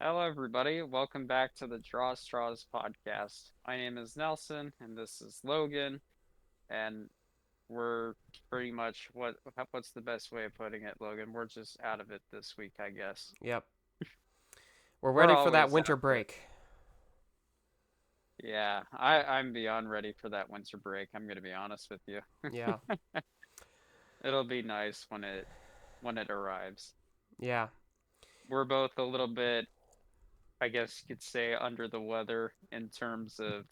Hello, everybody. Welcome back to the Draw Straws podcast. My name is Nelson, and this is Logan. And we're pretty much what's the best way of putting it, Logan? We're just out of it this week, I guess. Yep. We're We're ready for that always winter out of it. break. Yeah, I'm beyond ready for that winter break. I'm gonna be honest with you. Yeah. It'll be nice when it arrives. Yeah. We're both a little bit, I guess you could say, under the weather in terms of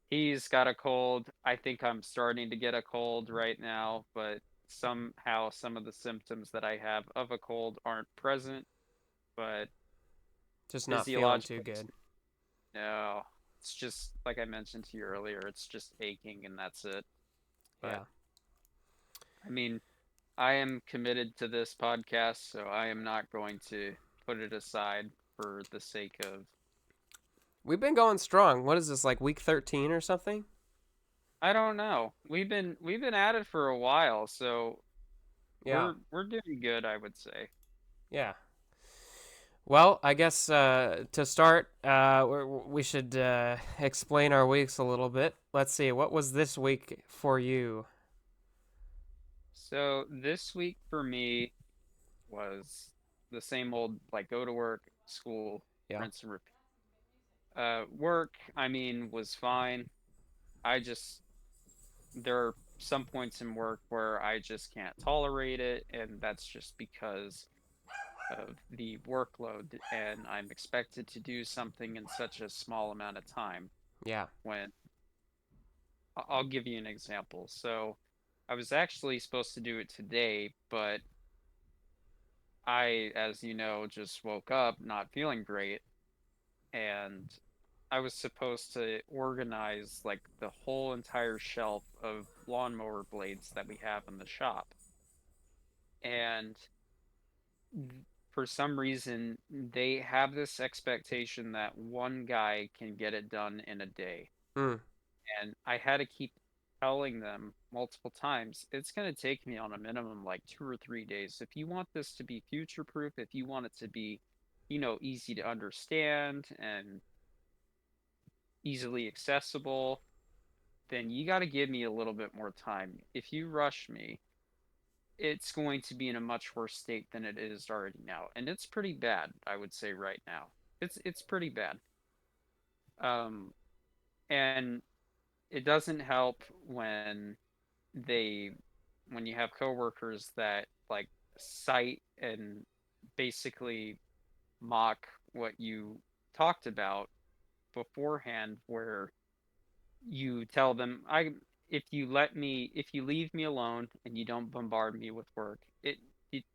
he's got a cold. I think I'm starting to get a cold right now, but somehow some of the symptoms that I have of a cold aren't present, but Just not feeling too physiologically, good. no. It's just like I mentioned to you earlier, it's just aching and that's it. But Yeah. I mean, I am committed to this podcast, so I am not going to put it aside for the sake of We've been going strong. What is this, like week 13 or something? I don't know. We've been at it for a while, so Yeah. we're doing good, I would say. Yeah. Well, I guess to start, we should explain our weeks a little bit. Let's see. What was this week for you? So this week for me was the same old like go to work, school, Yeah. rinse and repeat. Work, I mean, was fine. I just there are some points in work where I just can't tolerate it, and that's just because of the workload, and I'm expected to do something in such a small amount of time. Yeah. When I'll give you an example. So I was actually supposed to do it today, but I, as you know, just woke up not feeling great, and I was supposed to organize like the whole entire shelf of lawnmower blades that we have in the shop. And for some reason, they have this expectation that one guy can get it done in a day. Mm. And I had to keep telling them multiple times, it's going to take me on a minimum like 2 or 3 days. If you want this to be future proof, if you want it to be, easy to understand and easily accessible, then you got to give me a little bit more time. If you rush me, it's going to be in a much worse state than it is already now. And it's pretty bad, I would say right now. It's pretty bad. Um, and it doesn't help they when you have coworkers that like cite and basically mock what you talked about beforehand, where you tell them, I if you leave me alone and you don't bombard me with work, it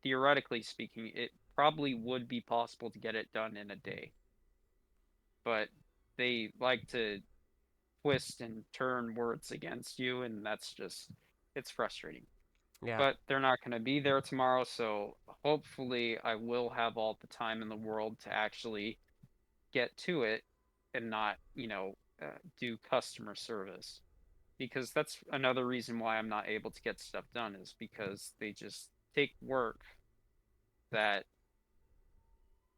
theoretically speaking, it probably would be possible to get it done in a day. But they like to twist and turn words against you, and that's just it's frustrating. Yeah. But they're not going to be there tomorrow, so hopefully I will have all the time in the world to actually get to it and not, do customer service. Because that's another reason why I'm not able to get stuff done is because they just take work that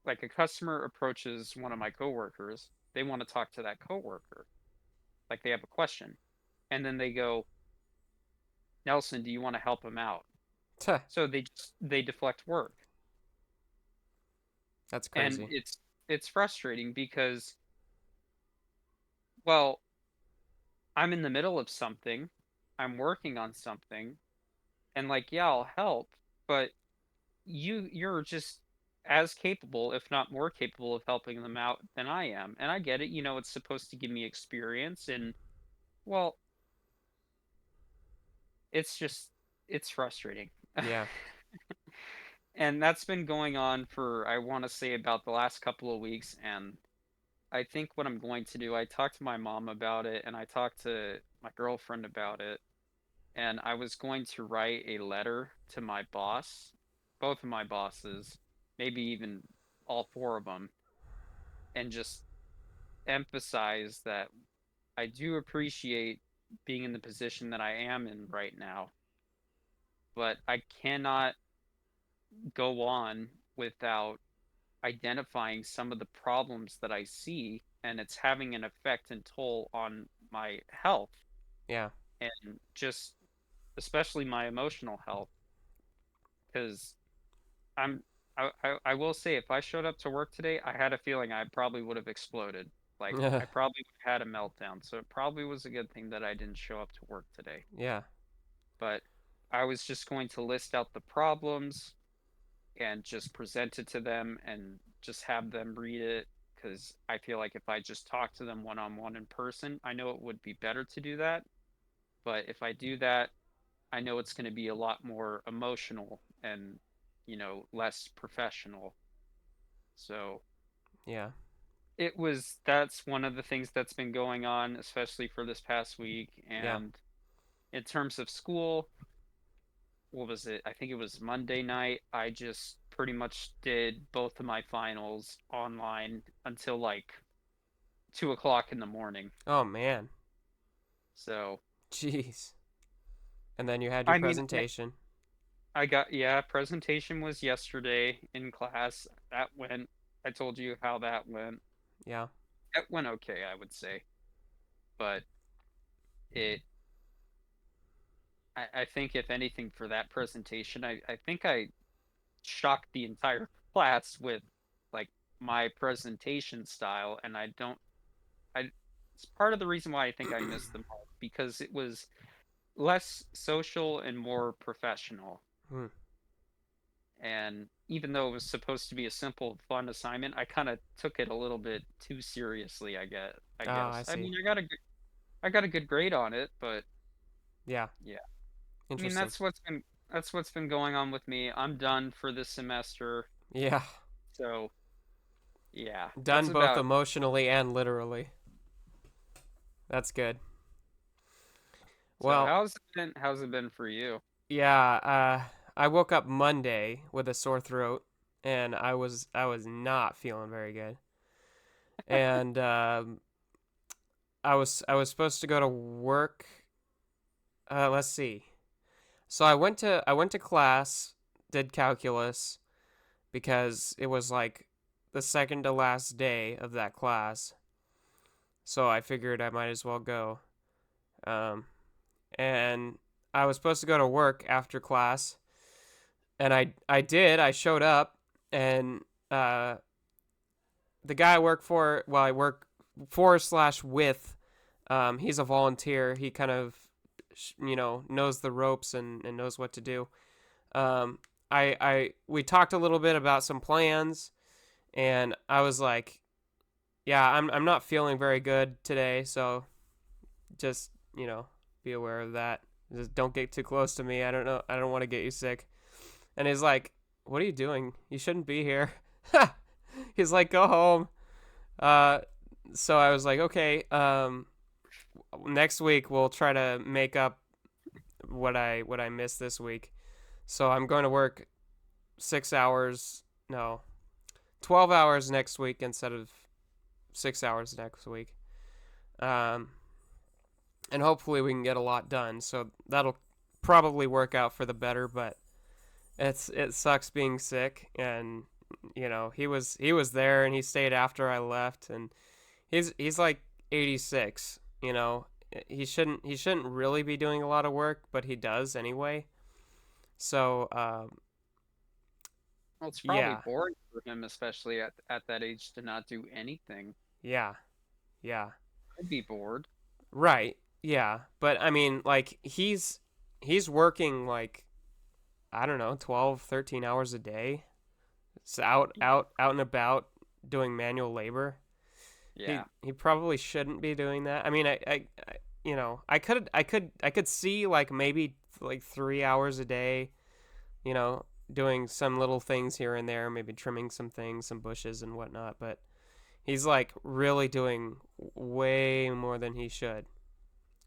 like a customer approaches one of my coworkers, they want to talk to that coworker, like they have a question, and then they go, "Nelson, do you want to help him out?" Tuh, So they deflect work. that's And crazy. it's frustrating because, well, I'm in the middle of something, I'm working on something, and like, yeah, I'll help, but you're just as capable, if not more capable, of helping them out than I am. And I get it, it's supposed to give me experience, and well, it's just it's frustrating. Yeah. And that's been going on for I want to say about the last couple of weeks, and I think what I'm going to do, I talked to my mom about it and I talked to my girlfriend about it, and I was going to write a letter to my boss, both of my bosses, maybe even all four of them, and just emphasize that I do appreciate being in the position that I am in right now, but I cannot go on without identifying some of the problems that I see, and it's having an effect and toll on my health Yeah. and just especially my emotional health. Because I'm I will say if I showed up to work today, I had a feeling I probably would have exploded. Like I probably would have had a meltdown. So it probably was a good thing that I didn't show up to work today. Yeah. But I was just going to list out the problems and just present it to them and just have them read it because I feel like if I just talk to them one on one in person, I know it would be better to do that. But if I do that, I know it's going to be a lot more emotional and, less professional. So Yeah. that's one of the things that's been going on, especially for this past week. Yeah. And in terms of school, what was it? I think it was Monday night. I just pretty much did both of my finals online until like 2 o'clock in the morning. Oh man. So, Jeez. And then you had your I mean, presentation. yeah, presentation was yesterday in class. That went, I told you how that went. Yeah. That went okay, I would say. But it, I think if anything for that presentation, I think I shocked the entire class with like my presentation style. And I it's part of the reason why I think I missed them all because it was less social and more professional. Hmm. And even though it was supposed to be a simple, fun assignment, I kind of took it a little bit too seriously. I Oh, I guess. I see. mean, I got a good grade on it, but Yeah. yeah. I mean, Interesting. that's what's been going on with me. I'm done for this semester, Yeah. so yeah, that's Done both about. emotionally and literally. That's good. So Well, how's it been for you? yeah, I woke up Monday with a sore throat and I was not feeling very good. And I was supposed to go to work. Let's see. So I went to class, did calculus because it was like the second to last day of that class. So I figured I might as well go. Um, and I was supposed to go to work after class, and I did. I showed up, and uh, the guy I work for, well, I work for slash with, he's a volunteer. He kind of, knows the ropes and knows what to do. Um, we talked a little bit about some plans, and I was like, yeah, I'm not feeling very good today, so just be aware of that. Just don't get too close to me. I don't know. I don't want to get you sick. And he's like, "What are you doing? You shouldn't be here." He's like, "Go home." Uh, so I was like, "Okay. Next week we'll try to make up what I missed this week." So I'm going to work 6 hours. No, 12 hours next week instead of 6 hours next week. Um, and hopefully we can get a lot done. So that'll probably work out for the better. But it sucks being sick, and he was there and he stayed after I left, and he's like 86. He shouldn't really be doing a lot of work, but he does anyway. So Well, it's probably yeah, boring for him, especially at that age, to not do anything. yeah, yeah, I'd be bored. right, yeah. But I mean, like he's working like I don't know, 12, 13 hours a day. It's out and about doing manual labor. He Yeah. he probably shouldn't be doing that. I mean, I could see like maybe like 3 hours a day, doing some little things here and there, maybe trimming some things, some bushes and whatnot. But he's like really doing way more than he should,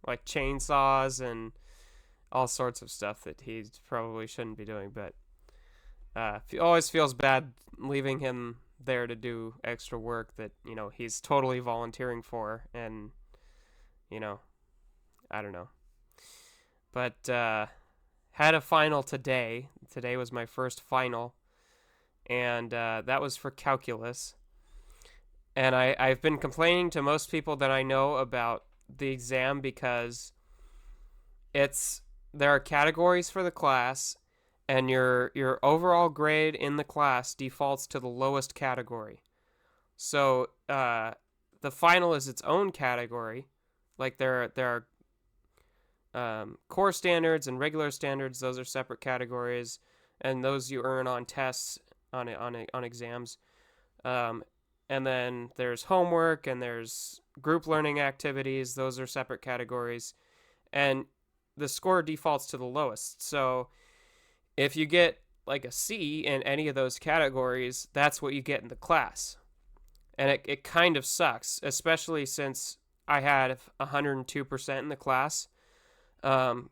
like chainsaws and all sorts of stuff that he probably shouldn't be doing. But always feels bad leaving him there to do extra work that he's totally volunteering for, and you know I don't know. But had a final today. Today was my first final, and that was for calculus. And I've been complaining to most people that I know about the exam because it's there are categories for the class, and your overall grade in the class defaults to the lowest category. So the final is its own category. Like there are core standards and regular standards; those are separate categories, and those you earn on tests on exams. Um, and then there's homework and there's group learning activities; those are separate categories, and the score defaults to the lowest. So if you get like a C in any of those categories, that's what you get in the class. And it kind of sucks, especially since I had 102% in the class,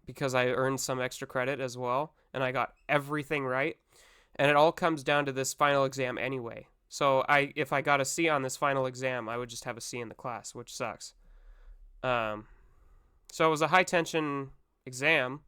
because I earned some extra credit as well, and I got everything right. And it all comes down to this final exam anyway. So if I got a C on this final exam, I would just have a C in the class, which sucks. Um, so it was a high tension exam,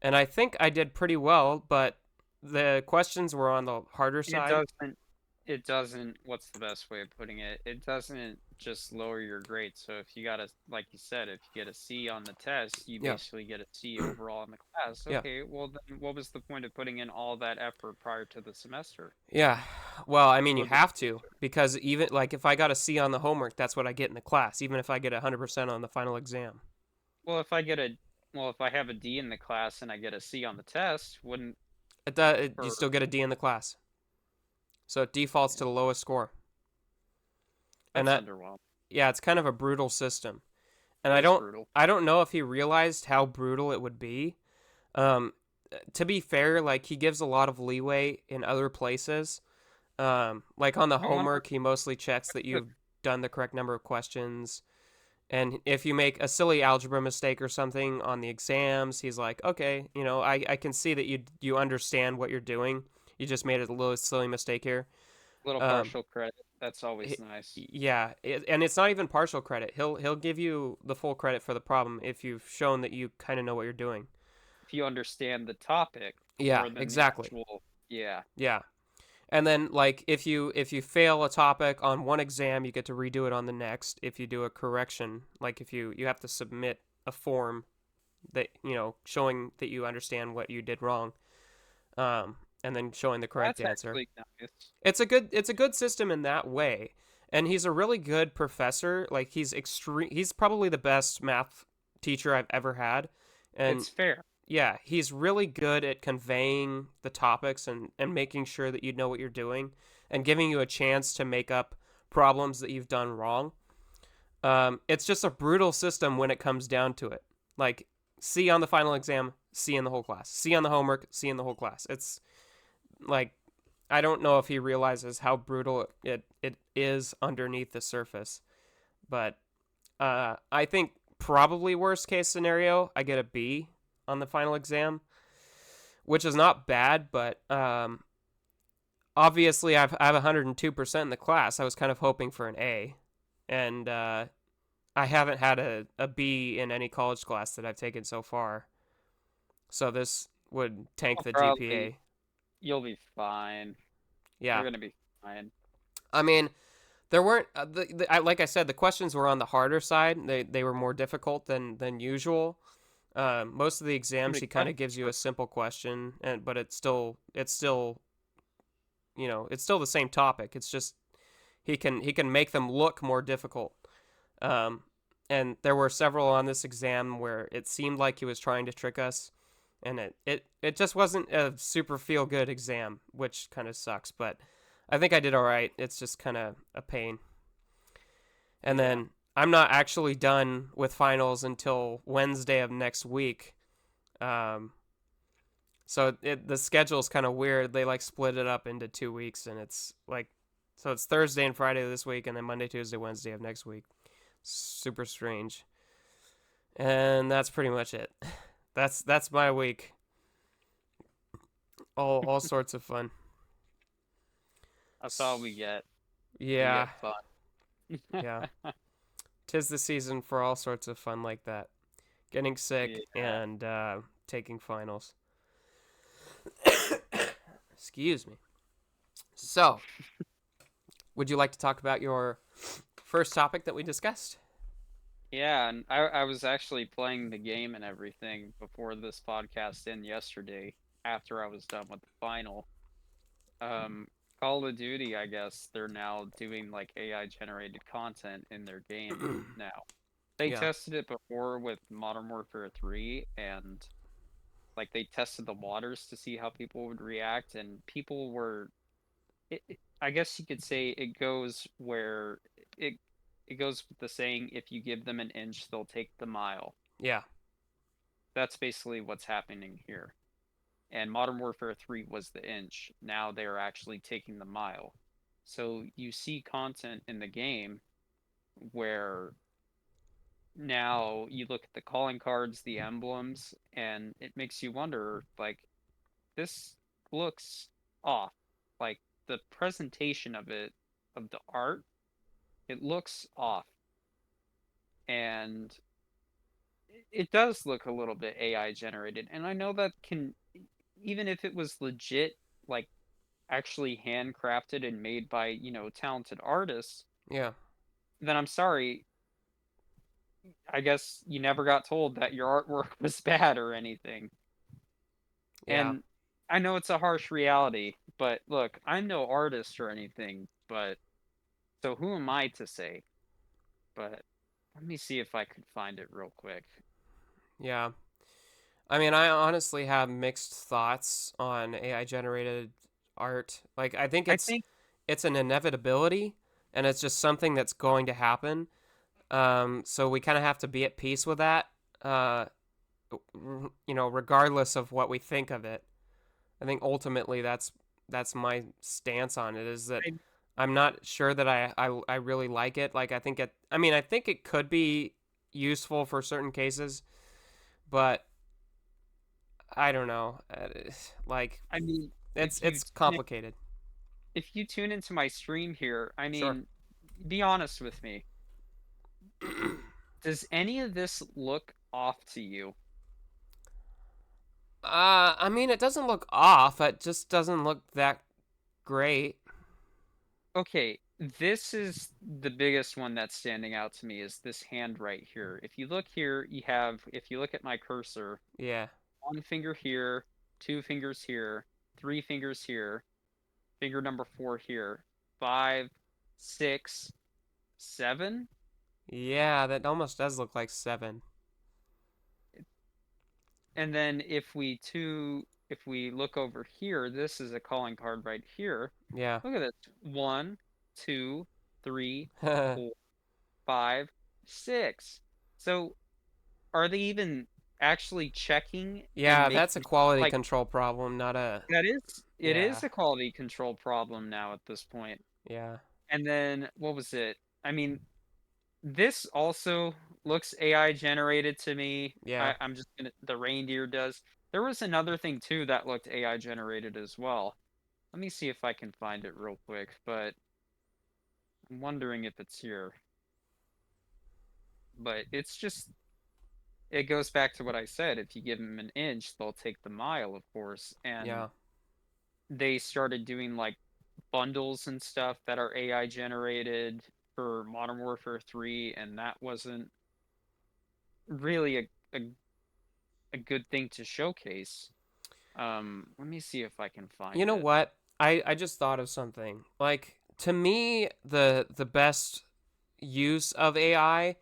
and I think I did pretty well, but the questions were on the harder It side. doesn't it doesn't what's the best way of putting it? It doesn't just lower your grade. So if you got a like you said, if you get a C on the test, you Yeah, basically get a C overall in the class. yeah, Okay, well then what was the point of putting in all that effort prior to the semester yeah. Well, I mean, you or the have to semester? because even like if I got a C on the homework, that's what I get in the class, even if I get 100% on the final exam. Well, if I get a well, if I have a D in the class and I get a C on the test, wouldn't You or still get a D in the class, so it defaults yeah, to the lowest score. And that's that, underwhelming. yeah, it's kind of a brutal system. And It is brutal. I don't know if he realized how brutal it would be. Um, to be fair, like he gives a lot of leeway in other places. Like on the I wonder homework, he mostly checks that if you've done the correct number of questions. And if you make a silly algebra mistake or something on the exams, he's like, okay, I can see that you understand what you're doing. You just made a little silly mistake here. little Um, partial credit, that's always nice. yeah, and it's not even partial credit. He'll give you the full credit for the problem if you've shown that you kind of know what you're doing. If you understand the topic Yeah, more than the exactly. actual, yeah. Yeah. And then like if you fail a topic on one exam, you get to redo it on the next. If you do a correction, like if you have to submit a form that, showing that you understand what you did wrong, and then showing the correct That's answer. actually nice. It's a good system in that way. And he's a really good professor. Like he's probably the best math teacher I've ever had. And It's fair. yeah, he's really good at conveying the topics and making sure that you know what you're doing and giving you a chance to make up problems that you've done wrong. It's just a brutal system when it comes down to it. Like C on the final exam, C in the whole class. C on the homework, C in the whole class. It's like I don't know if he realizes how brutal it is underneath the surface. But I think probably worst case scenario, I get a B on the final exam, which is not bad, but obviously I have 102% in the class. I was kind of hoping for an A, and I haven't had a B in any college class that I've taken so far. So this would tank I'll the probably, GPA. you'll be fine. You're Yeah, gonna be fine. I mean, there weren't like I said, the questions were on the harder side. They were more difficult than usual. Most of the How exams many he kind of questions gives you were a simple question, and but it's still it's still the same topic. It's just he can make them look more difficult. Um, and there were several on this exam where it seemed like he was trying to trick us, and it just wasn't a super feel good exam, which kind of sucks. But I think I did all right. It's just kind of a pain. And Yeah. then I'm not actually done with finals until Wednesday of next week. Um, so the schedule's kind of weird. They like split it up into 2 weeks, and it's like so it's Thursday and Friday this week, and then Monday, Tuesday, Wednesday of next week. Super strange. And that's pretty much it. That's my week. All sorts of fun. That's all we get. We Yeah, get fun. yeah. Tis the season for all sorts of fun like that. Getting sick Yeah. and taking finals. Excuse me. So, would you like to talk about your first topic that we discussed? Yeah, and I was actually playing the game and everything before this podcast in yesterday after I was done with the final. Um, Call of Duty, I guess they're now doing like AI generated content in their game now. They Yeah, tested it before with Modern Warfare 3 and like they tested the waters to see how people would react and people were I guess you could say it goes where it it goes with the saying if you give them an inch they'll take the mile. yeah, That's basically what's happening here. And Modern Warfare 3 was the inch. Now they are actually taking the mile. So you see content in the game where now you look at the calling cards, the emblems, and it makes you wonder like this looks off. Like the presentation of it, of the art, it looks off. And it does look a little bit AI generated. And I know that can, even if it was legit, like actually handcrafted and made by, talented artists, yeah, then I'm sorry, I guess you never got told that your artwork was bad or anything. yeah, And I know it's a harsh reality, but look, I'm no artist or anything, but so who am I to say? But let me see if I could find it real quick. yeah. I mean, I honestly have mixed thoughts on AI generated art. Like, I think I it's think, it's an inevitability, and it's just something that's going to happen. So we kind of have to be at peace with that. Uh, Regardless of what we think of it. I think ultimately that's my stance on it is that I, I'm not sure that I really like it. Like I think it could be useful for certain cases, but I don't know. Like I mean, it's complicated. if you tune into my stream here, I Sure. mean, be honest with me. Does any of this look off to you? I mean, it doesn't look off. It just doesn't look that great. Okay, this is the biggest one that's standing out to me is this hand right here. If you look here, if you look at my cursor, Yeah. one finger here, two fingers here, three fingers here, finger number four here, five, six, seven. Yeah, that almost does look like 7. And then if we look over here, this is a calling card right here. Yeah. Look at this. One, two, three, 4, 5, 6. So are they even actually checking and Yeah, that's a making quality like control problem, not a it yeah. is a quality control problem now at this point. Yeah. And then what was it? I mean, this also looks AI generated to me. Yeah. I'm just gonna the reindeer does. There was another thing too that looked AI generated as well. Let me see if I can find it real quick, but I'm wondering if it's here. But it's just it goes back to what I said. If you give them an inch, they'll take the mile, of course. And Yeah. they started doing like bundles and stuff that are AI generated for Modern Warfare 3, and that wasn't really a good thing to showcase. Let me see if I can You find know it. what? I just thought of something. Like to me, the best use of AI,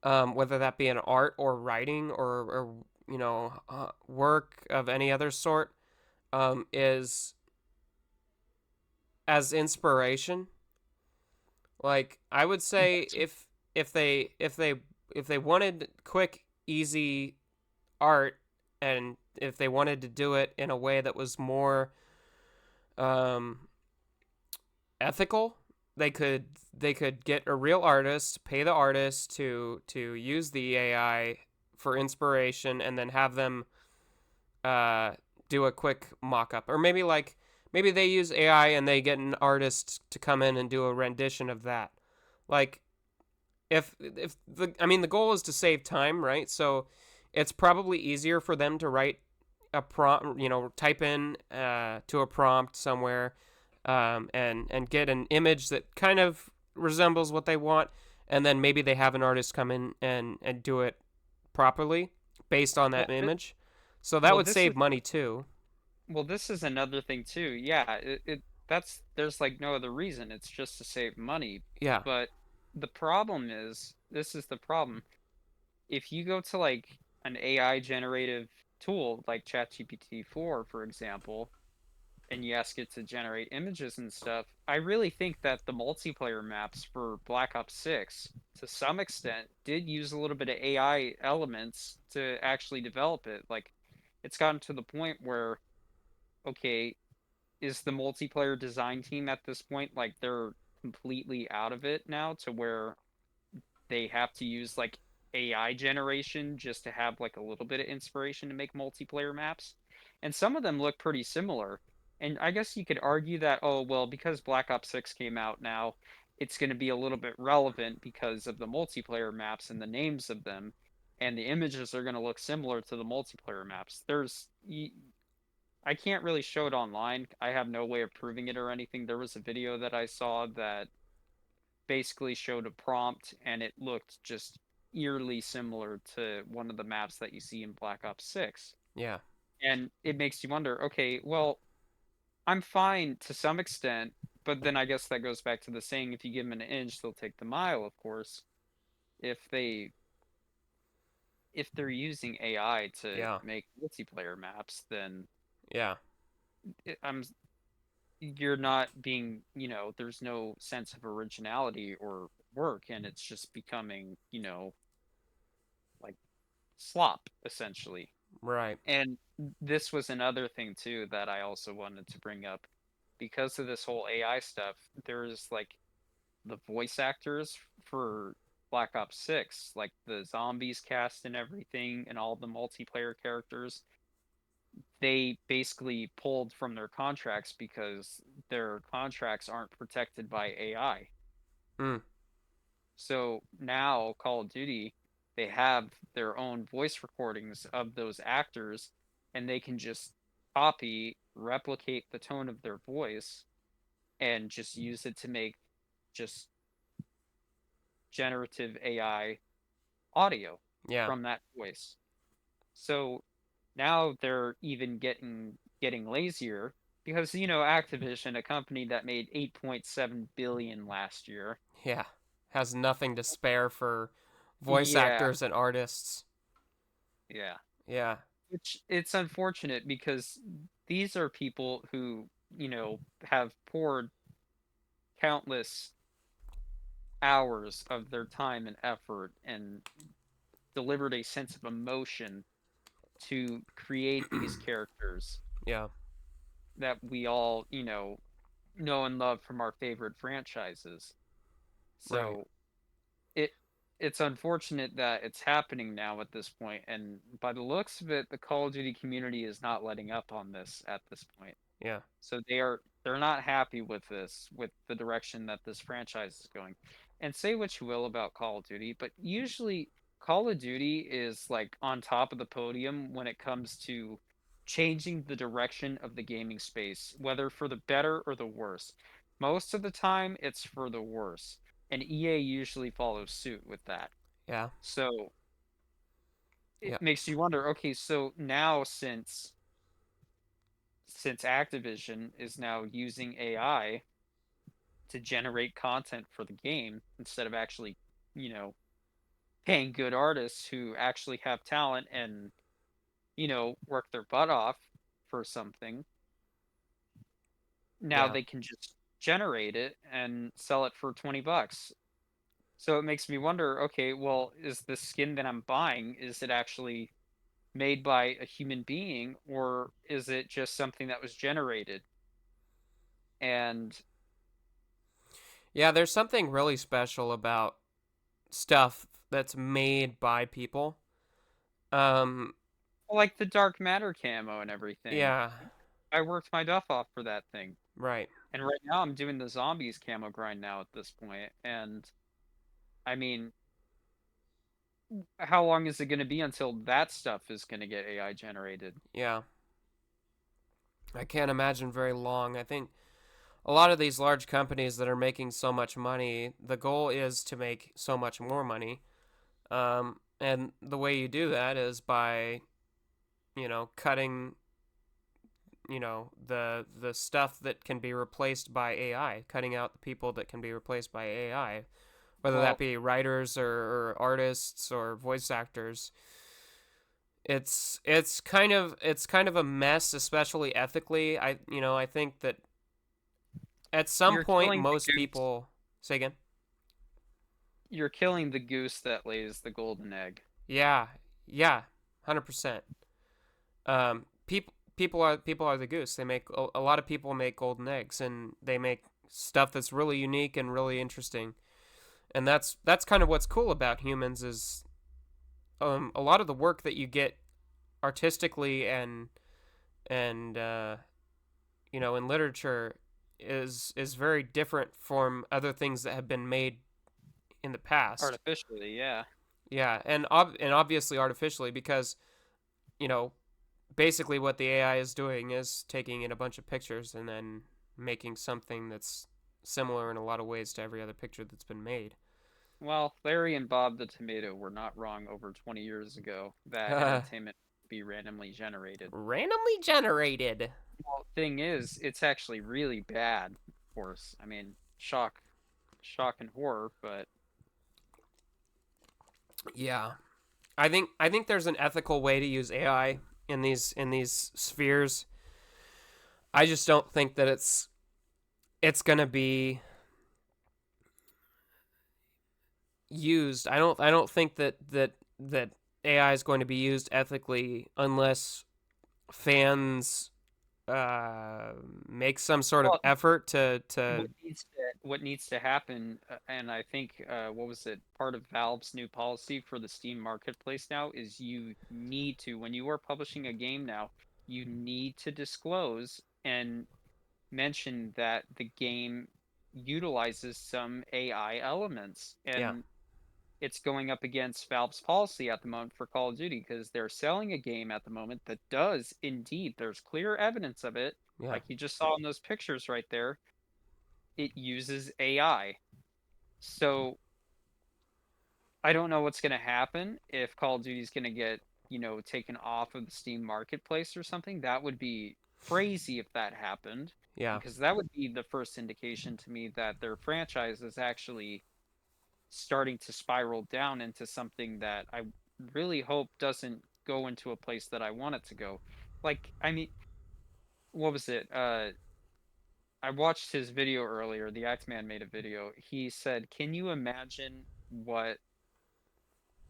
whether that be in art or writing or work of any other sort, is as inspiration. Like I would say, if they wanted quick, easy art, and if they wanted to do it in a way that was more um, ethical, they could get a real artist, pay the artist to use the AI for inspiration, and then have them uh, do a quick mock up, or maybe they use AI and they get an artist to come in and do a rendition of that. Like if the I mean the goal is to save time, right? So it's probably easier for them to write a prompt, type in to a prompt somewhere, and get an image that kind of resembles what they want, and then maybe they have an artist come in and do it properly based on that Well, image. So that well, would this is save money too. this is another thing too. Yeah, it that's there's like no other reason. It's just to save money. Yeah. But the problem is, this is the problem. If you go to like an AI generative tool like ChatGPT 4, for example, and you ask it to generate images and stuff, I really think that the multiplayer maps for Black Ops 6, to some extent, did use a little bit of AI elements to actually develop it. Like, it's gotten to the point where, okay, is the multiplayer design team at this point, like, they're completely out of it now to where they have to use like AI generation just to have like a little bit of inspiration to make multiplayer maps. And some of them look pretty similar. And I guess you could argue that, oh, well, because Black Ops 6 came out now, it's going to be a little bit relevant because of the multiplayer maps and the names of them. And the images are going to look similar to the multiplayer maps. I can't really show it online. I have no way of proving it or anything. There was a video that I saw that basically showed a prompt and it looked just eerily similar to one of the maps that you see in Black Ops 6. Yeah. And it makes you wonder, okay, well, I'm fine to some extent, but then I guess that goes back to the saying, if you give them an inch, they'll take the mile, of course. If they if they're using AI to Yeah. make multiplayer maps, then Yeah. I'm you're not being, there's no sense of originality or work, and it's just becoming, like slop essentially. Right. And this was another thing too that I also wanted to bring up because of this whole AI stuff. There's like the voice actors for Black Ops 6, like the zombies cast and everything, and all the multiplayer characters. They basically pulled from their contracts because their contracts aren't protected by AI. Mm. So now Call of Duty, they have their own voice recordings of those actors, and they can just copy, replicate the tone of their voice, and just use it to make just generative AI audio Yeah. from that voice. So now they're even getting lazier because Activision, a company that made 8.7 billion last year. Yeah. Has nothing to spare for voice Yeah, actors and artists. yeah. Yeah. Which it's unfortunate because these are people who, have poured countless hours of their time and effort and delivered a sense of emotion to create these characters Yeah. that we all, know and love from our favorite franchises. Right. So it it's unfortunate that it's happening now at this point, and by the looks of it, the Call of Duty community is not letting up on this at this point. Yeah. So they're not happy with this, with the direction that this franchise is going. And say what you will about Call of Duty, but usually Call of Duty is like on top of the podium when it comes to changing the direction of the gaming space, whether for the better or the worse. Most of the time it's for the worse, and EA usually follows suit with that. Yeah. So it Yeah. makes you wonder, okay, so now since Activision is now using AI to generate content for the game instead of actually, you know, paying good artists who actually have talent and, work their butt off for something. Now Yeah. they can just generate it and sell it for 20 bucks. So it makes me wonder, okay, well, is the skin that I'm buying, is it actually made by a human being or is it just something that was generated? And Yeah, there's something really special about stuff that's made by people. Um, like the dark matter camo and everything, yeah, I worked my duff off for that thing. right. And right now I'm doing the zombies camo grind now at this point. And I mean, how long is it going to be until that stuff is going to get AI generated? Yeah. I can't imagine very long. I think a lot of these large companies that are making so much money, the goal is to make so much more money. And the way you do that is by, cutting, the stuff that can be replaced by AI, cutting out the people that can be replaced by AI, whether that Well, be writers or artists or voice actors. It's kind of a mess, especially ethically. I think that at some you're point killing most the goose. people say again. You're killing the goose that lays the golden egg. Yeah, yeah, 100%. People are the goose. They make a lot of people make golden eggs, and they make stuff that's really unique and really interesting. And that's kind of what's cool about humans is a lot of the work that you get artistically and in literature is very different from other things that have been made in the past. Artificially, yeah. Yeah, and obviously artificially because you know basically what the AI is doing is taking in a bunch of pictures and then making something that's similar in a lot of ways to every other picture that's been made. Well, Larry and Bob the Tomato were not wrong over 20 years ago that entertainment would be randomly generated. Randomly generated. Well, thing is, it's actually really bad, of course. I mean, shock and horror, but Yeah. I think there's an ethical way to use AI in these spheres. I just don't think that it's going to be used. I don't think that AI is going to be used ethically unless fans make some sort of well, effort to what needs to happen, and I think what was it? Part of Valve's new policy for the Steam marketplace now is you need to, when you are publishing a game now, you need to disclose and mention that the game utilizes some AI elements, yeah, and it's going up against Valve's policy at the moment for Call of Duty because they're selling a game at the moment that does indeed, there's clear evidence of it, yeah, like you just saw in those pictures right there, it uses AI. So I don't know what's going to happen if Call of Duty is going to get, taken off of the Steam marketplace or something. That would be crazy if that happened, yeah, because that would be the first indication to me that their franchise is actually starting to spiral down into something that I really hope doesn't go into a place that I want it to go. Like, I mean, what was it? I watched his video earlier. The Axeman made a video. He said, "Can you imagine what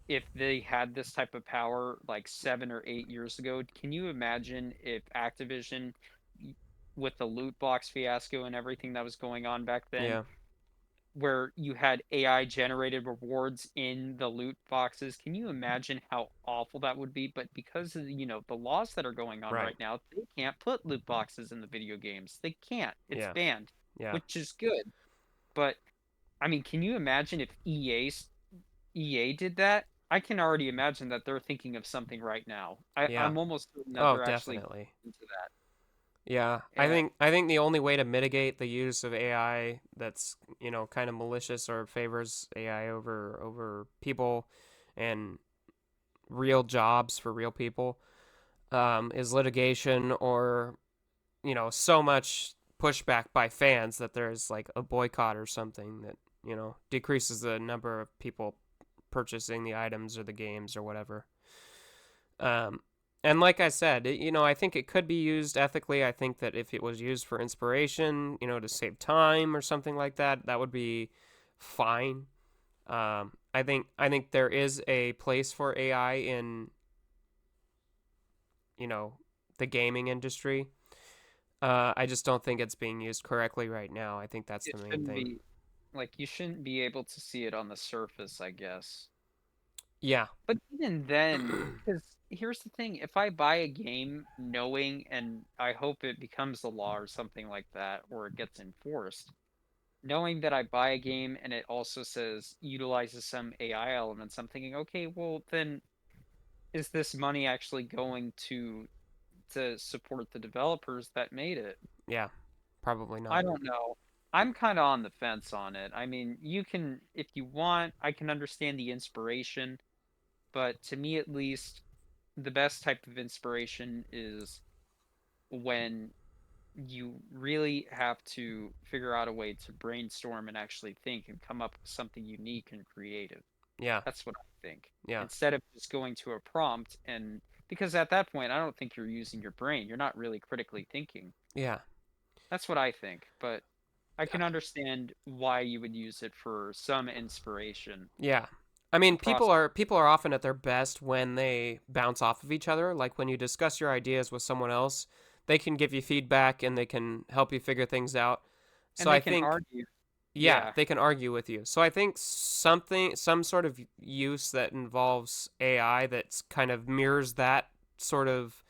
if they had this type of power like 7 or 8 years ago? Can you imagine if Activision, y- with the loot box fiasco and everything that was going on back then, yeah, where you had AI generated rewards in the loot boxes? Can you imagine how awful that would be? But because of, the laws that are going on right, right now, they can't put loot boxes in the video games. They can't. It's yeah, banned, yeah, which is good. But I mean, can you imagine if EA did that? I can already imagine that they're thinking of something right now. yeah. I'm almost certain that Oh, they're actually definitely. into that. Yeah, I And think I think the only way to mitigate the use of AI that's kind of malicious or favors AI over people and real jobs for real people is litigation or so much pushback by fans that there's like a boycott or something that decreases the number of people purchasing the items or the games or whatever. Um, and like I said, I think it could be used ethically. I think that if it was used for inspiration, to save time or something like that, that would be fine. I think there is a place for AI in you know the gaming industry. I just don't think it's being used correctly right now. I think that's it the main shouldn't thing. be like you shouldn't be able to see it on the surface, I guess. Yeah, But even then, because here's the thing, if I buy a game knowing, and I hope it becomes the law or something like that, or it gets enforced, knowing that I buy a game and it also says utilizes some AI elements, I'm thinking, okay, well then is this money actually going to support the developers that made it? yeah, Probably I not. don't know. I'm kind of on the fence on it. I mean, you can, if you want, I can understand the inspiration, but to me at least, the best type of inspiration is when you really have to figure out a way to brainstorm and actually think and come up with something unique and creative. Yeah. That's what I think. Yeah. Instead of just going to a prompt and because at that point, I don't think you're using your brain. You're not really critically thinking. Yeah. That's what I think. But I can understand why you would use it for some inspiration Yeah. I to mean, process. people are often at their best when they bounce off of each other. Like when you discuss your ideas with someone else, they can give you feedback and they can help you figure things out. So And they I can think, argue. yeah, Yeah, they can argue with you. So I think some sort of use that involves AI that's kind of mirrors that sort of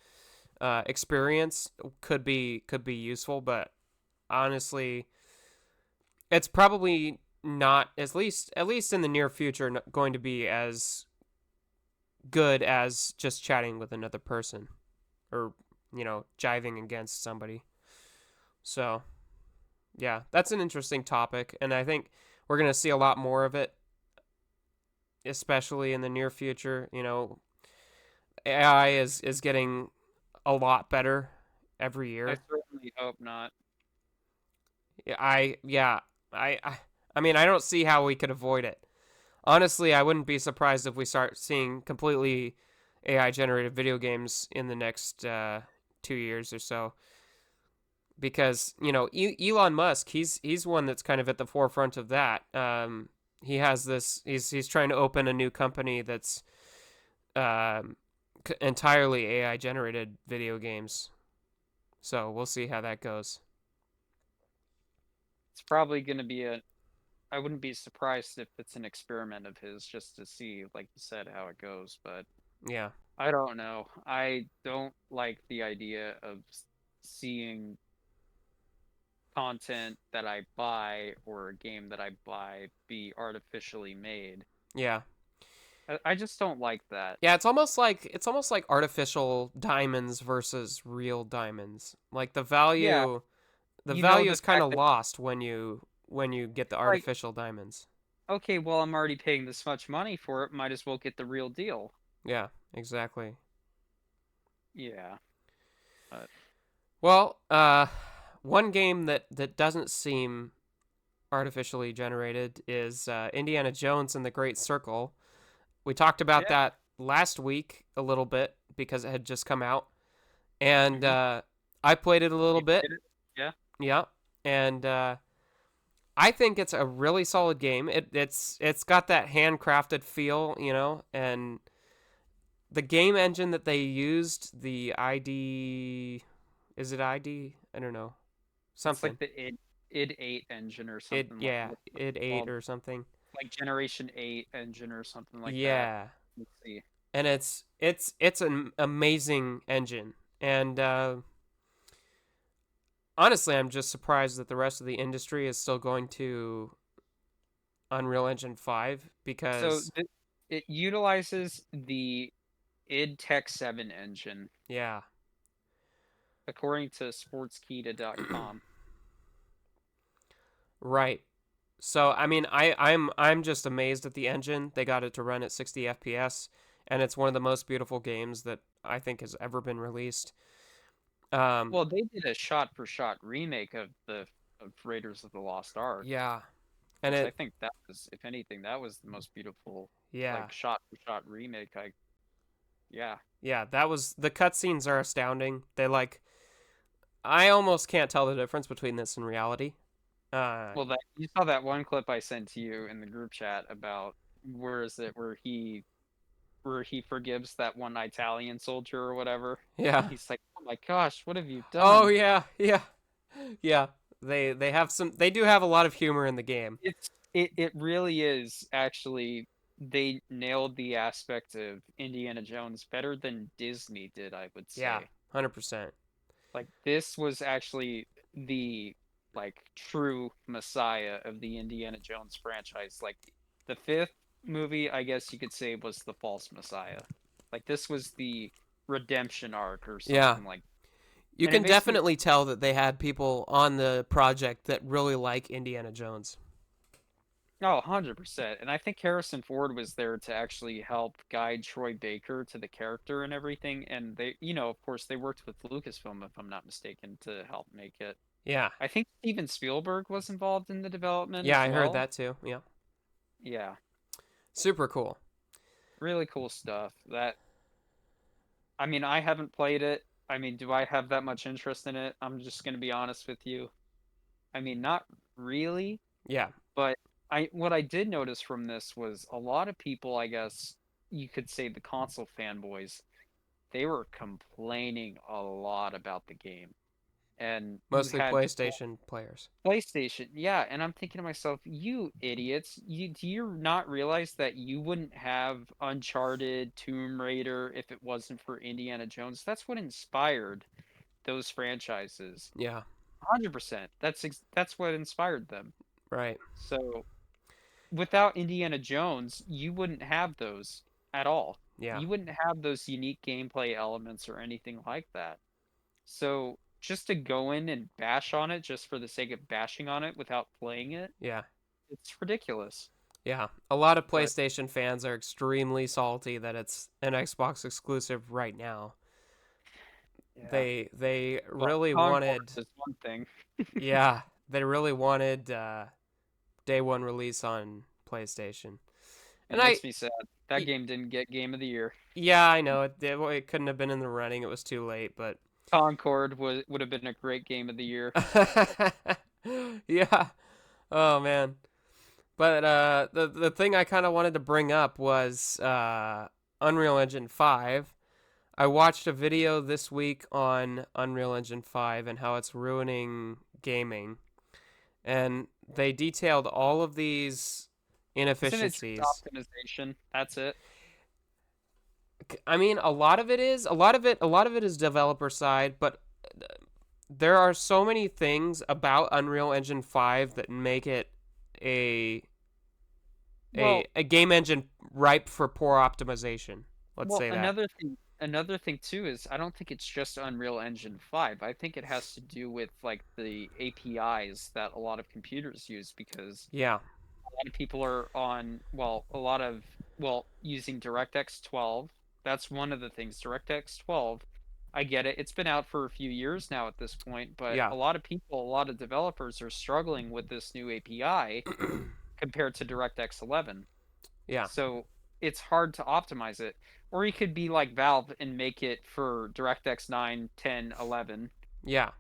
experience could be useful. But honestly, it's probably not, at least in the near future, going to be as good as just chatting with another person or jiving against somebody. So yeah, that's an interesting topic, and I think we're gonna see a lot more of it, especially in the near future. AI is getting a lot better every I year. certainly hope not. Yeah, I mean, I don't see how we could avoid it. Honestly, I wouldn't be surprised if we start seeing completely AI generated video games in the next 2 years or so. Because Elon Musk, he's one that's kind of at the forefront of that. He has this. He's trying to open a new company that's um, entirely AI generated video games. So we'll see how that goes. It's probably going to be a. I wouldn't be surprised if it's an experiment of his just to see, like you said, how it goes. But Yeah, I don't know. I don't like the idea of seeing content that I buy or a game that I buy be artificially made. yeah, I just don't like that. yeah. It's almost like artificial diamonds versus real diamonds. Like Yeah, the the value is kind fact of that lost when you get the like, artificial diamonds. okay, well, I'm already paying this much money for it, might as well get the real deal. Yeah, exactly. Yeah, but Well, one game that doesn't seem artificially generated is Indiana Jones and the Great Circle. We talked about yeah, that last week a little bit because it had just come out, and mm-hmm. I played it a little You bit. did it. Yeah, Yeah, and I think it's a really solid game. It's got that handcrafted feel, and the game engine that they used, the ID, is it ID? I don't know, it's something. like the id 8 engine or It something like yeah, what's it id 8 called? or something. Like Generation 8 engine or something like that. Yeah, Let's see. and it's an amazing engine, and honestly, I'm just surprised that the rest of the industry is still going to Unreal Engine 5 So because it utilizes the id Tech 7 engine, yeah. according to sportskita.com. Right. So I mean, I'm just amazed at the engine. They got it to run at 60 FPS, and it's one of the most beautiful games that I think has ever been released. Um, Well, they did a shot-for-shot remake of the of Raiders of the Lost Ark, yeah, and which I it think that was, if anything, that was the most beautiful, yeah like shot-for-shot remake. Yeah. yeah that was the cutscenes are astounding. They like I almost can't tell the difference between this and reality. Uh, Well, that you saw that one clip I sent to you in the group chat about where is it where he forgives that one Italian soldier or whatever, and yeah. he's like, "Oh my gosh, what have you Oh done?" yeah, yeah, yeah. They have some. They do have a lot of humor in the game. It really is actually they nailed the aspect of Indiana Jones better than Disney did, I would Yeah, say. 100%. Like this was actually the like true messiah of the Indiana Jones franchise. Like the fifth movie, I guess you could say was the false messiah. Like this was the redemption arc or Yeah, something like You And it can makes me definitely tell that they had people on the project that really like Indiana Jones. Oh, 100%. And I think Harrison Ford was there to actually help guide Troy Baker to the character and everything. And they, of course, they worked with Lucasfilm, if I'm not mistaken, to help make it. Yeah. I think Steven Spielberg was involved in the development Yeah, as I heard well. that too. Yeah. Yeah, Super cool. really cool stuff. I mean, I haven't played it. I mean, do I have that much interest in it? I'm just going to be honest with you. I mean, not really. Yeah. But what I did notice from this was a lot of people, I guess you could say the console fanboys, they were complaining a lot about the game. And you Mostly had people PlayStation players. PlayStation, yeah, and I'm thinking to myself, you idiots, do you not realize that you wouldn't have Uncharted, Tomb Raider if it wasn't for Indiana Jones? That's what inspired those franchises. Yeah. 100%. That's what inspired them. Right. So without Indiana Jones, you wouldn't have those at all. Yeah. You wouldn't have those unique gameplay elements or anything like that. So just to go in and bash on it just for the sake of bashing on it without playing it, Yeah. it's ridiculous. Yeah. A lot of But PlayStation fans are extremely salty that it's an Xbox exclusive right now. yeah, They well, really Concord wanted is one thing. yeah, they really wanted day one release on PlayStation. It And I makes me sad. That game didn't get Game of the Year. yeah, I know it couldn't have been in the running. It was too late, but Concord would have been a great Game of the Year. yeah. Oh man. But the thing I kind of wanted to bring up was Unreal Engine 5. I watched a video this week on Unreal Engine 5 and how it's ruining gaming. And they detailed all of these Isn't it just inefficiencies. optimization? That's it. I mean, a lot of it is developer side, but there are so many things about Unreal Engine 5 that make it a Well, a game engine ripe for poor optimization. Let's Well, say that. another thing too is I don't think it's just Unreal Engine 5. I think it has to do with like the APIs that a lot of computers use because Yeah. a lot of people are on, well, using DirectX 12. That's one of the things. DirectX 12, I get it. It's been out for a few years now at this point, but Yeah. a lot of people, a lot of developers are struggling with this new API compared to DirectX 11. Yeah. So it's hard to optimize it. Or you could be like Valve and make it for DirectX 9, 10, 11, Yeah.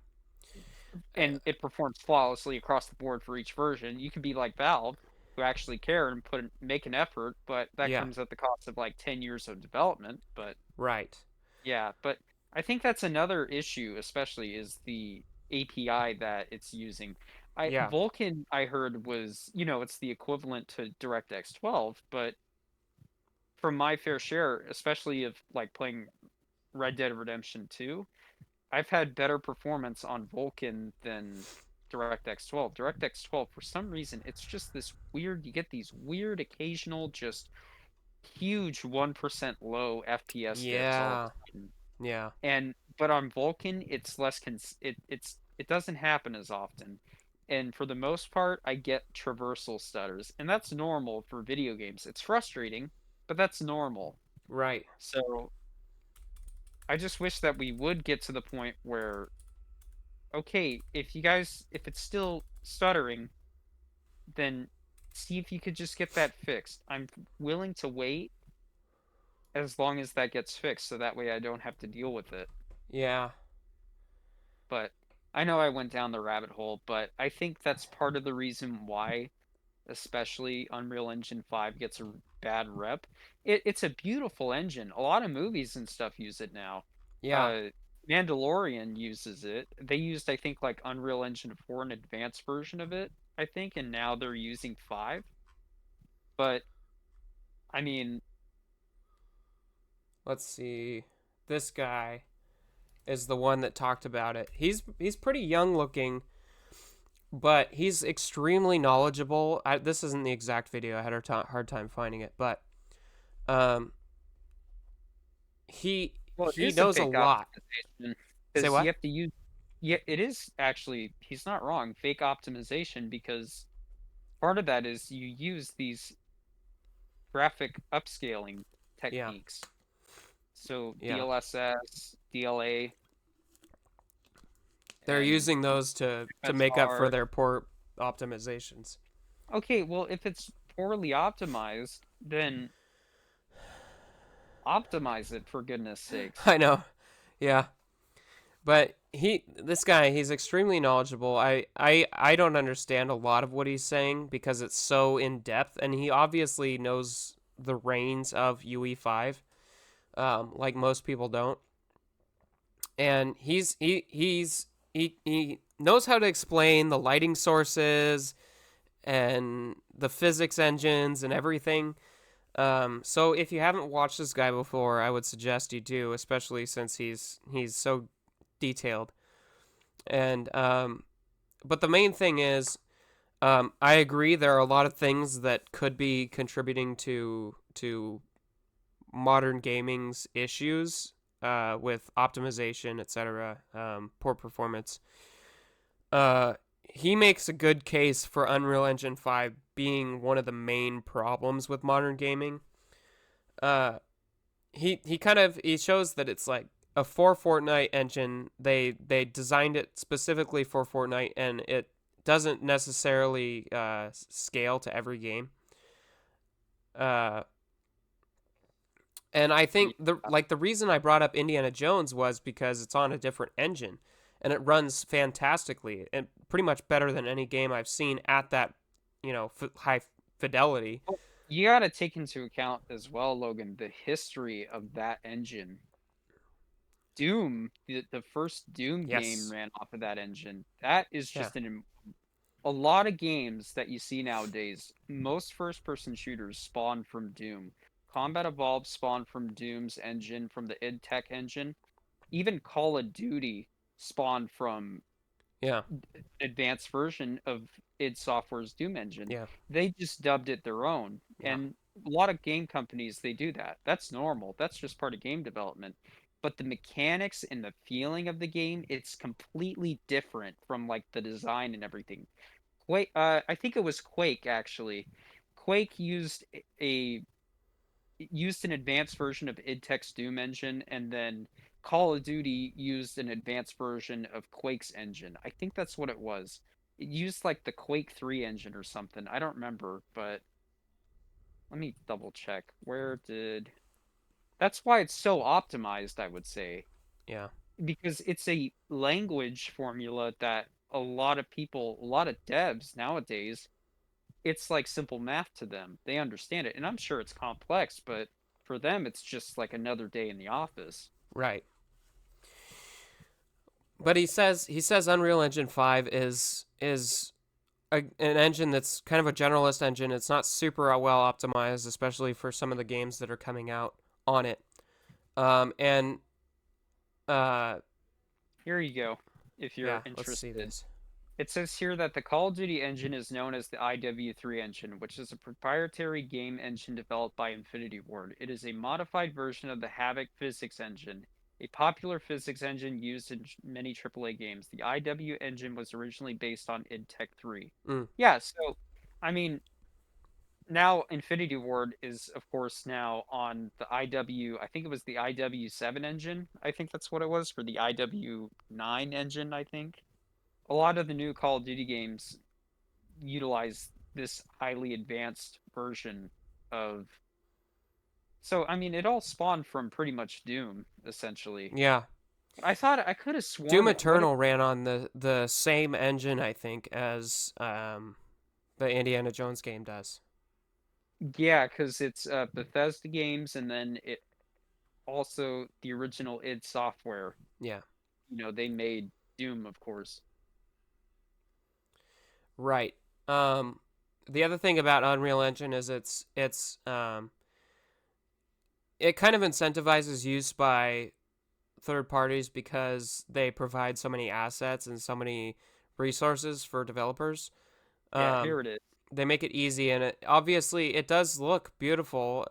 and it performs flawlessly across the board for each version. You could be like Valve, who actually care and make an effort, but that Yeah. comes at the cost of like 10 years of development. But Right. yeah, but I think that's another issue, especially is the API that it's using. I Yeah. Vulkan I heard was, it's the equivalent to DirectX 12, but from my fair share, especially of like playing Red Dead Redemption 2, I've had better performance on Vulkan than DirectX 12. DirectX 12, for some reason, it's just this weird, you get these weird occasional, just huge 1% low FPS dips all of Yeah. a sudden. Yeah. But on Vulkan, it's less it doesn't happen as often. And for the most part, I get traversal stutters, and that's normal for video games. It's frustrating, but that's normal. Right. So I just wish that we would get to the point where, okay, if it's still stuttering, then see if you could just get that fixed. I'm willing to wait as long as that gets fixed, so that way I don't have to deal with it. Yeah. But I know I went down the rabbit hole, but I think that's part of the reason why, especially Unreal Engine 5 gets a bad rep. It's a beautiful engine. A lot of movies and stuff use it now. Yeah. Uh, Mandalorian uses it. They used, I think, like Unreal Engine 4, an advanced version of it, I think, and now they're using 5. But I mean, Let's see. This guy is the one that talked about it. He's pretty young looking, but he's extremely knowledgeable. This isn't the exact video. I had a hard time finding it, but um, he well, it he is a knows a big lot. optimization. Say because you what? have to use. Yeah, it is actually. He's not wrong. Fake optimization because part of that is you use these graphic upscaling Yeah, techniques. So yeah. DLSS, DLA, They're and using those to make up for FSR. their poor optimizations. Okay, well, if it's poorly optimized, then optimize it for goodness sakes. I know. Yeah. But this guy, he's extremely knowledgeable. I don't understand a lot of what he's saying because it's so in depth, and he obviously knows the reins of UE5, like most people don't. And he knows how to explain the lighting sources and the physics engines and everything. So if you haven't watched this guy before, I would suggest you do, especially since he's so detailed. And but the main thing is, I agree there are a lot of things that could be contributing to modern gaming's issues with optimization, etc., poor performance. Uh, he makes a good case for Unreal Engine 5 being one of the main problems with modern gaming. Uh, he shows that it's like a for Fortnite engine. They designed it specifically for Fortnite, and it doesn't necessarily scale to every game. Uh, and I Yeah. think the reason I brought up Indiana Jones was because it's on a different engine, and it runs fantastically and pretty much better than any game I've seen at that high fidelity. Well, you got to take into account as well, Logan, the history of that engine. Doom, the first Doom game Yes. ran off of that engine. That is Yeah. just a lot of games that you see nowadays. Most first-person shooters spawn from Doom. Combat Evolved spawned from Doom's engine, from the id Tech engine. Even Call of Duty spawned from Yeah. advanced version of id Software's Doom engine. Yeah. They just dubbed it their own. Yeah. And a lot of game companies they do that. That's normal. That's just part of game development. But the mechanics and the feeling of the game, it's completely different from like the design and everything. Quake, I think it was Quake actually. Quake used an advanced version of id Tech's Doom engine, and then Call of Duty used an advanced version of Quake's engine. I think that's what it was. It used like the Quake 3 engine or something. I don't remember, but let me double check. Where did That's why it's so optimized, I would say, Yeah. because it's a language formula that a lot of devs nowadays, it's like simple math to them. They understand it. And I'm sure it's complex, but for them it's just like another day in the office. Right. But he says Unreal Engine 5 is an engine that's kind of a generalist engine. It's not super well optimized, especially for some of the games that are coming out on it. And uh, Here you go, if you're yeah, let's see interested. this. It says here that the Call of Duty engine is known as the IW3 engine, which is a proprietary game engine developed by Infinity Ward. It is a modified version of the Havoc physics engine, a popular physics engine used in many AAA games. The IW engine was originally based on id Tech 3. Mm, Yeah, so I mean, now Infinity Ward is of course now on the IW, I think it was the IW7 engine. I think that's what it was for the IW9 engine, I think. A lot of the new Call of Duty games utilize this highly advanced version of. So, I mean, it all spawned from pretty much Doom, essentially. yeah, I thought I could have Doom sworn it. What it. Eternal ran on the same engine, I think, as the Indiana Jones game does. Yeah, because it's Bethesda games, and then it also the original id Software. Yeah, They made Doom, of course. right. Um, the other thing about Unreal Engine is it kind of incentivizes use by third parties because they provide so many assets and so many resources for developers. Yeah, Um, here it is. they make it easy, and it does look beautiful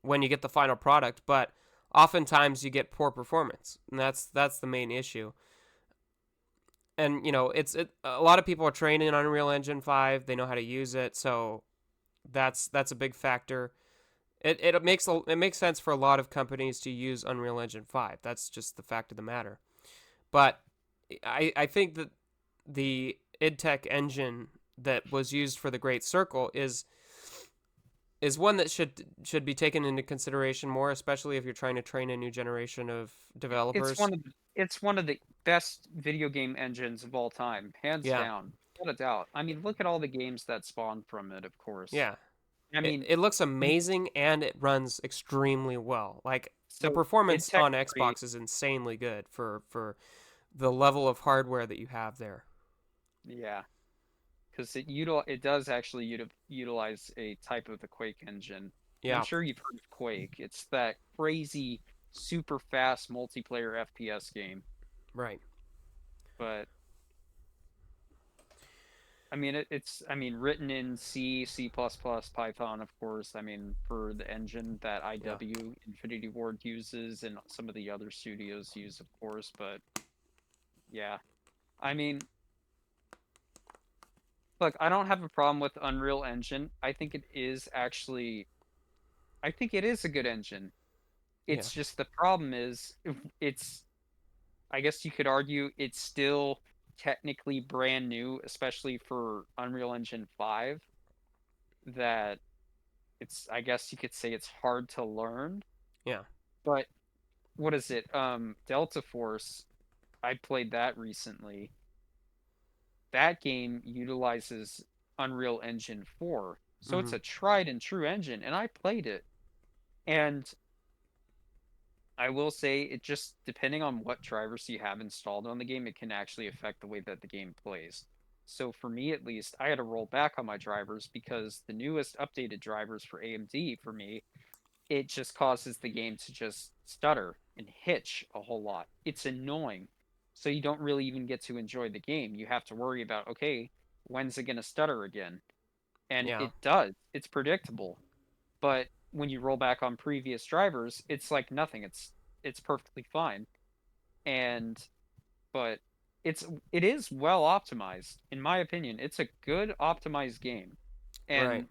when you get the final product. But oftentimes you get poor performance, and that's the main issue. And a lot of people are trained in Unreal Engine 5. They know how to use it, so that's a big factor. It makes sense for a lot of companies to use Unreal Engine 5. That's just the fact of the matter. But I think that the idtech engine that was used for the Great Circle is one that should be taken into consideration more, especially if you're trying to train a new generation of developers. It's one of the best video game engines of all time, hands Yeah, down, without a doubt. I mean, look at all the games that spawn from it, of course. yeah. I It mean, it looks y- amazing and it runs extremely well. Like the so id performance Tech on 3, Xbox is insanely good for the level of hardware that you have there. yeah, because it does actually utilize a type of the Quake engine. And I'm Yeah, sure you've heard of Quake. It's that crazy, super fast multiplayer FPS game. right. But I mean, I mean, written in C, C++, Python, of course. I mean, for the engine that Yeah, IW Infinity Ward uses and some of the other studios use, of course. But yeah, I mean, look, I don't have a problem with Unreal Engine. I think it is a good engine. yeah, It's just the problem is it's, I guess you could argue it's still technically brand new, especially for Unreal Engine 5, that I guess you could say it's hard to learn. yeah. But what is it? Delta Force, I played that recently. That game utilizes Unreal Engine 4. So it's Mm-hmm. a tried and true engine, and I played it. And I will say it just depending on what drivers you have installed on the game, it can actually affect the way that the game plays. So for me at least, I had to roll back on my drivers because the newest updated drivers for AMD for me, it just causes the game to just stutter and hitch a whole lot. It's annoying. So you don't really even get to enjoy the game. You have to worry about, okay, when's it going to stutter again? And Yeah, it does. It's predictable. But when you roll back on previous drivers, it's like nothing. It's perfectly fine. And but it is well optimized in my opinion. It's a good optimized game. right. And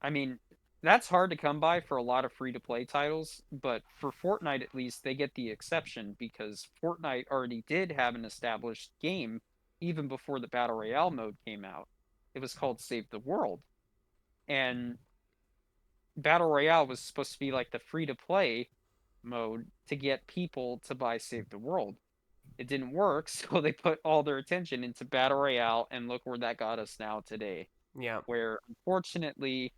I mean, that's hard to come by for a lot of free to play titles, but for Fortnite at least, they get the exception because Fortnite already did have an established game even before the Battle Royale mode came out. It was called Save the World. And Battle Royale was supposed to be like the free to play mode to get people to buy Save the World. It didn't work, so they put all their attention into Battle Royale, and look where that got us now today. Yeah, Where unfortunately,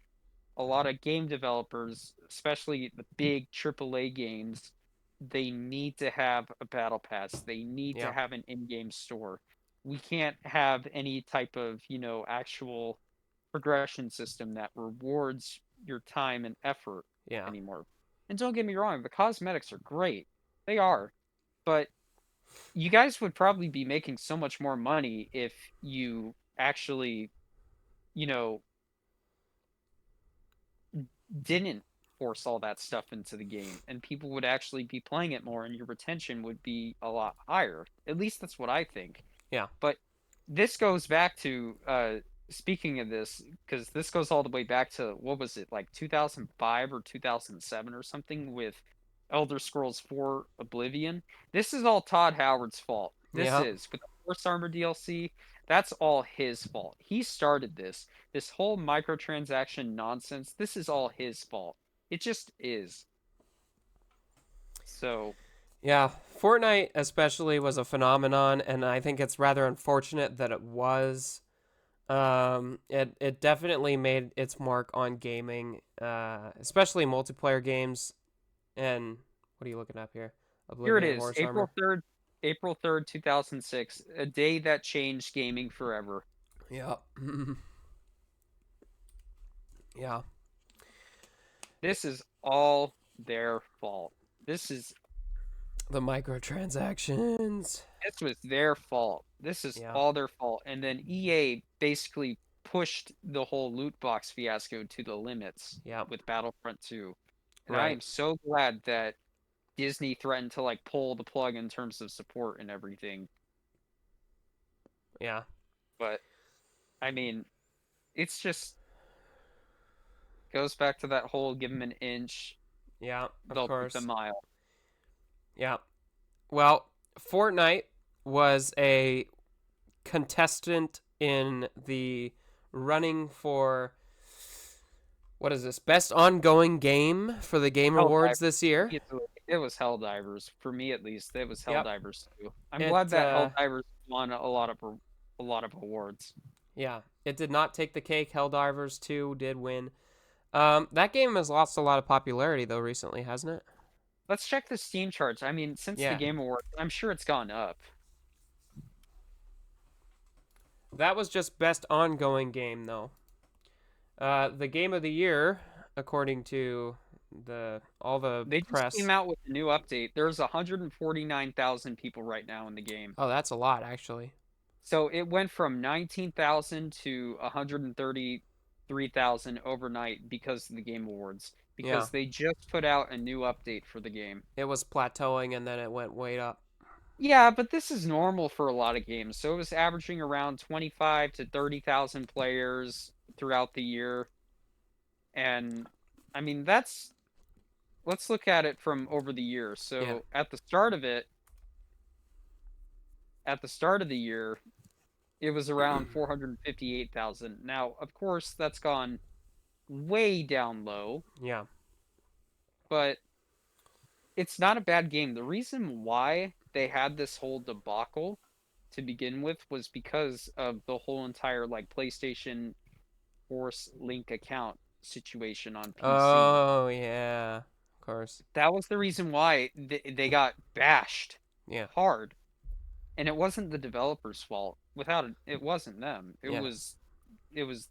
a lot of game developers, especially the big AAA games, they need to have a battle pass. They need to yeah, have an in-game store. We can't have any type of, actual progression system that rewards your time and effort yeah, anymore. And don't get me wrong, the cosmetics are great. They are. But you guys would probably be making so much more money if you actually, you know, didn't force all that stuff into the game and people would actually be playing it more and your retention would be a lot higher. At least that's what I think. yeah, But this goes back to speaking of this because this goes all the way back to what was it like 2005 or 2007 or something with Elder Scrolls 4 Oblivion. This is all Todd Howard's fault. This yeah, is with the Force Armor DLC. That's all his fault. He started this whole microtransaction nonsense. This is all his fault. It just is. So yeah. Fortnite especially was a phenomenon, and I think it's rather unfortunate that it was. It definitely made its mark on gaming, especially multiplayer games. And what are you looking up here? here it Oblivion is, Horse Armor. April 3rd, 2006, a day that changed gaming forever. Yeah, yeah, This is all their fault. This is the microtransactions. this was their fault. This is Yeah, all their fault. And then EA basically pushed the whole loot box fiasco to the limits yeah, with Battlefront 2. And I Right. am so glad that Disney threatened to like pull the plug in terms of support and everything. Yeah. But I mean, it's just goes back to that whole give them an inch, Yeah. Of they'll take the course. mile. Yeah. Well, Fortnite was a contestant in the running for what is this? Best ongoing game for the Game Awards Helldivers. this year. Easily. It was Helldivers. For me at least, it was Yep. Helldivers too. I'm glad It that Helldivers won a lot of awards. yeah, it did not take the cake. Helldivers 2 did win. That game has lost a lot of popularity though recently, hasn't it? Let's check the Steam charts. I mean, since the Yeah. Game Awards, I'm sure it's gone up. That was just best ongoing game though. The game of the year, according to the all the They just came press. out with a new update. There's 149,000 people right now in the game. Oh, that's a lot actually. So it went from 19,000 to 133,000 overnight because of the Game Awards, Yeah. because they just put out a new update for the game. It was plateauing and then it went way up. Yeah, but this is normal for a lot of games. So it was averaging around 25 to 30,000 players throughout the year. And I mean, let's look at it from over the year. Yeah. So at the start of the year, it was around 458,000. Now, of course, that's gone way down low, Yeah. but it's not a bad game. The reason why they had this whole debacle to begin with was because of the whole entire like PlayStation Force Link account situation on PC. Oh, yeah. Of course. That was the reason why they got bashed Yeah. hard. And it wasn't the developer's fault. Without it, it wasn't them. Yeah. It was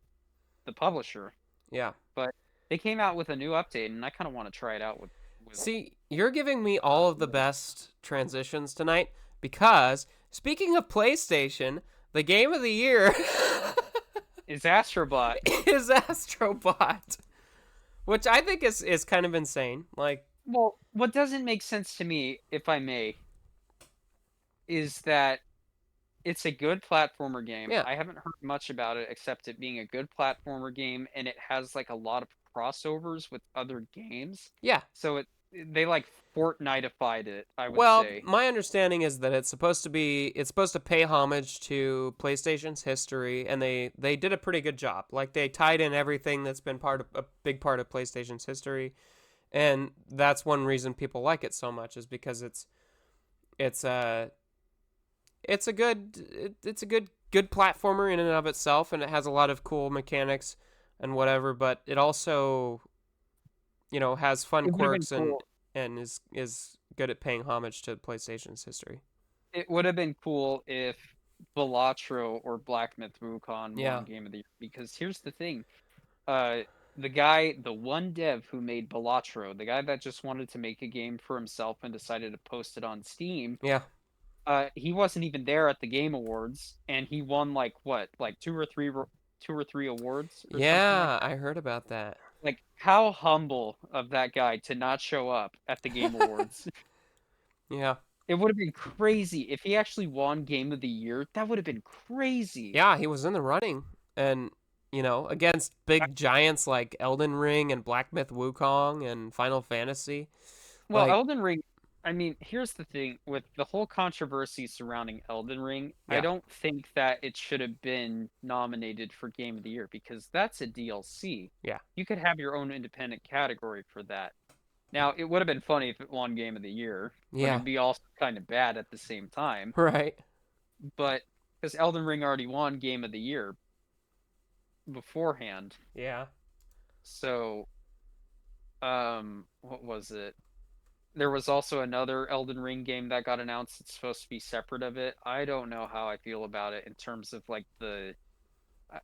the publisher. Yeah. But they came out with a new update, and I kind of want to try it out with See, you're giving me all of the best transitions tonight because speaking of PlayStation, the game of the year is Astrobot. is Astrobot, which I think is kind of insane. Like, Well, what doesn't make sense to me, if I may, is that it's a good platformer game. yeah. I haven't heard much about it except it being a good platformer game, and it has like a lot of crossovers with other games. Yeah. So they like Fortniteified it, I would Well, say. my understanding is that it's supposed to pay homage to PlayStation's history, and they did a pretty good job. Like they tied in everything that's been part of a big part of PlayStation's history, and that's one reason people like it so much is because it's a it's a good platformer in and of itself, and it has a lot of cool mechanics and whatever. But it also has fun It would have been quirks and cool. is good at paying homage to PlayStation's history. It would have been cool if Balatro or Black Myth Wukong Yeah, won Game of the Year. Because here's the thing, uh, the one dev who made Balatro, the guy that just wanted to make a game for himself and decided to post it on Steam, yeah, he wasn't even there at the Game Awards, and he won like what, like two or three awards or something like yeah. that. I heard about that. Like, how humble of that guy to not show up at the Game Awards. Yeah, It would have been crazy if he actually won Game of the Year. That would have been crazy. yeah. He was in the running, and against big giants like Elden Ring and Black Myth Wukong and Final Fantasy. Well, Like, Elden Ring, I mean, here's the thing with the whole controversy surrounding Elden Ring, I yeah, don't think that it should have been nominated for Game of the Year because that's a DLC. yeah, You could have your own independent category for that. Now, it would have been funny if it won Game of the Year, but yeah. it'd be also kind of bad at the same time. Right. But because Elden Ring already won Game of the Year beforehand, Yeah. so what was it? There was also another Elden Ring game that got announced. It's supposed to be separate of it. I don't know how I feel about it in terms of like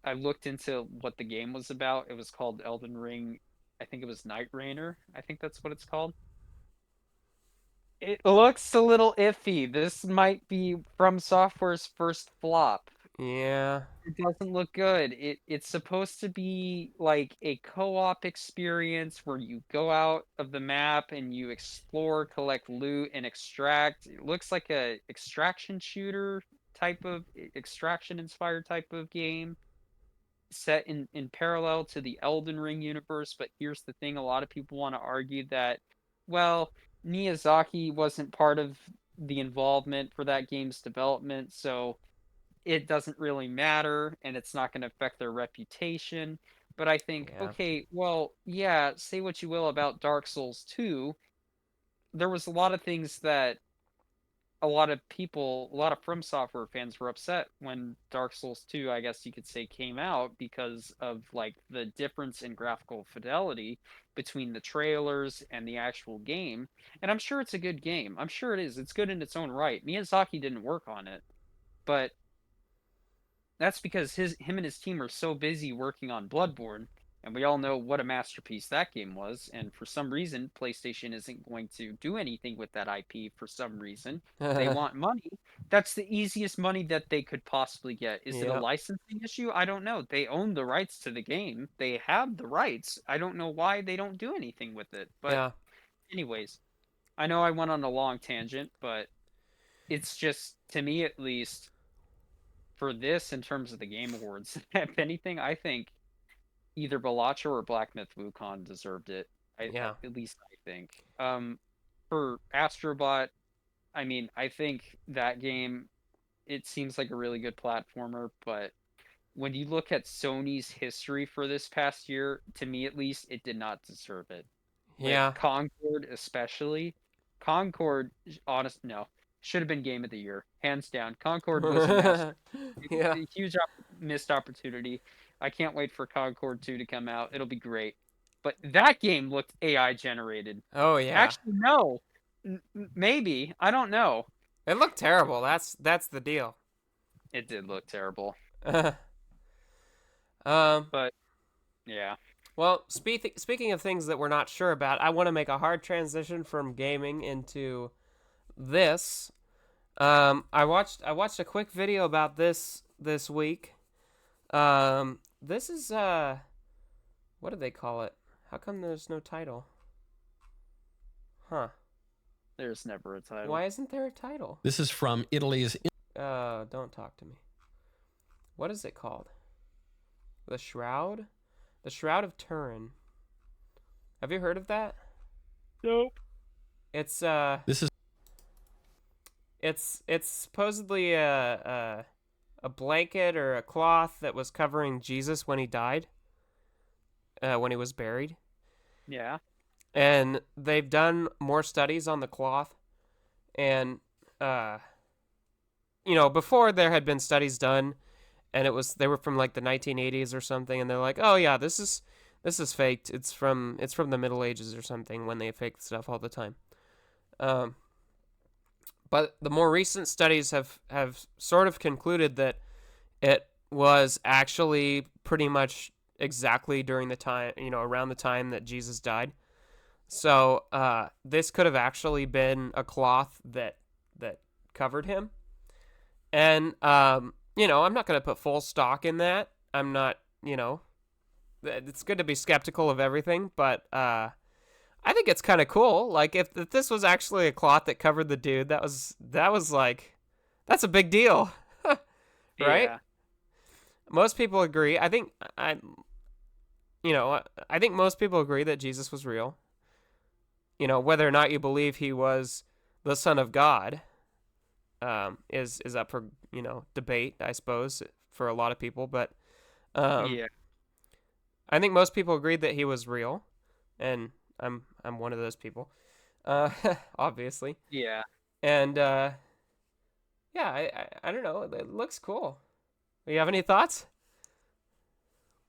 I looked into what the game was about. It was called Elden Ring. I think it was Night Rainer. I think that's what it's called. It looks a little iffy. This might be From Software's first flop. Yeah. It doesn't look good. It's supposed to be like a co-op experience where you go out of the map and you explore, collect loot, and extract. It looks like a extraction shooter type of extraction inspired type of game set in parallel to the Elden Ring universe. But here's the thing, a lot of people want to argue that, well, Miyazaki wasn't part of the involvement for that game's development, so it doesn't really matter and it's not going to affect their reputation. But I think, Yeah. okay, well, yeah, say what you will about Dark Souls 2. There was a lot of things that a lot of people, a lot of From Software fans were upset when Dark Souls 2, I guess you could say, came out because of like the difference in graphical fidelity between the trailers and the actual game. And I'm sure it's a good game. I'm sure it is. It's good in its own right. Miyazaki didn't work on it, but that's because him and his team are so busy working on Bloodborne, and we all know what a masterpiece that game was. And for some reason, PlayStation isn't going to do anything with that IP for some reason. They want money. That's the easiest money that they could possibly get. Is it a Yep. licensing issue? I don't know. They own the rights to the game. They have the rights. I don't know why they don't do anything with it. But Yeah. anyways, I know I went on a long tangent, but it's just to me at least for this in terms of the Game Awards. If anything, I think either Balacho or Black Myth Wukong deserved it. Yeah. At least I think. For Astrobot, I mean, I think that game it seems like a really good platformer, but when you look at Sony's history for this past year, to me at least, it did not deserve it. With Yeah. Concord especially, Concord, honest, no, should have been Game of the Year, hands down. Concord was a master, Yeah. a huge missed opportunity. I can't wait for Concord 2 to come out. It'll be great. But that game looked AI generated. Oh yeah. Actually, no, maybe I don't know. It looked terrible. That's the deal. It did look terrible, um. but yeah. Well, speaking of things that we're not sure about, I want to make a hard transition from gaming into this. I watched a quick video about this week. This is what did they call it? How come there's no title? Huh? There's never a title. Why isn't there a title? This is from Italy's. Don't talk to me. What is it called? The Shroud? The Shroud of Turin. Have you heard of that? Nope. It's This is it's supposedly a blanket or a cloth that was covering Jesus when he died, when he was buried. Yeah. And they've done more studies on the cloth, and before there had been studies done, and they were from like the 1980s or something, and they're like, oh yeah, this is faked. It's from the Middle Ages or something when they fake stuff all the time. Um, but the more recent studies have sort of concluded that it was actually pretty much exactly during the time, around the time that Jesus died. So this could have actually been a cloth that covered him. And I'm not going to put full stock in that. I'm not, it's good to be skeptical of everything, but I think it's kind of cool. Like if this was actually a cloth that covered the dude, that was like that's a big deal, right? Yeah. Most people agree. I think most people agree that Jesus was real. Whether or not you believe he was the Son of God, is up for debate, I suppose, for a lot of people. But um, Yeah. I think most people agreed that he was real, and I'm one of those people, obviously. Yeah. And yeah, I don't know. It looks cool. Do you have any thoughts?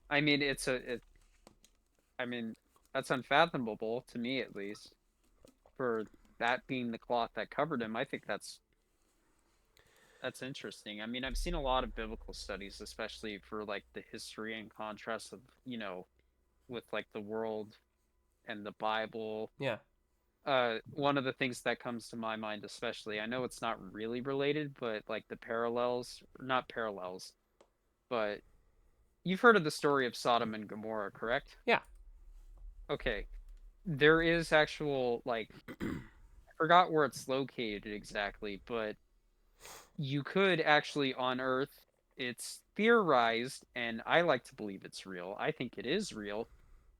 I mean, I mean, that's unfathomable to me at least. For that being the cloth that covered him, I think that's interesting. I mean, I've seen a lot of biblical studies, especially for like the history and contrast of, with like the world and the Bible. Yeah. One of the things that comes to my mind, especially, I know it's not really related, but like the parallels, not parallels. but you've heard of the story of Sodom and Gomorrah, correct? Yeah. Okay. There is actual, like, I forgot where it's located exactly, but you could actually on Earth, it's theorized, and I like to believe it's real. I think it is real.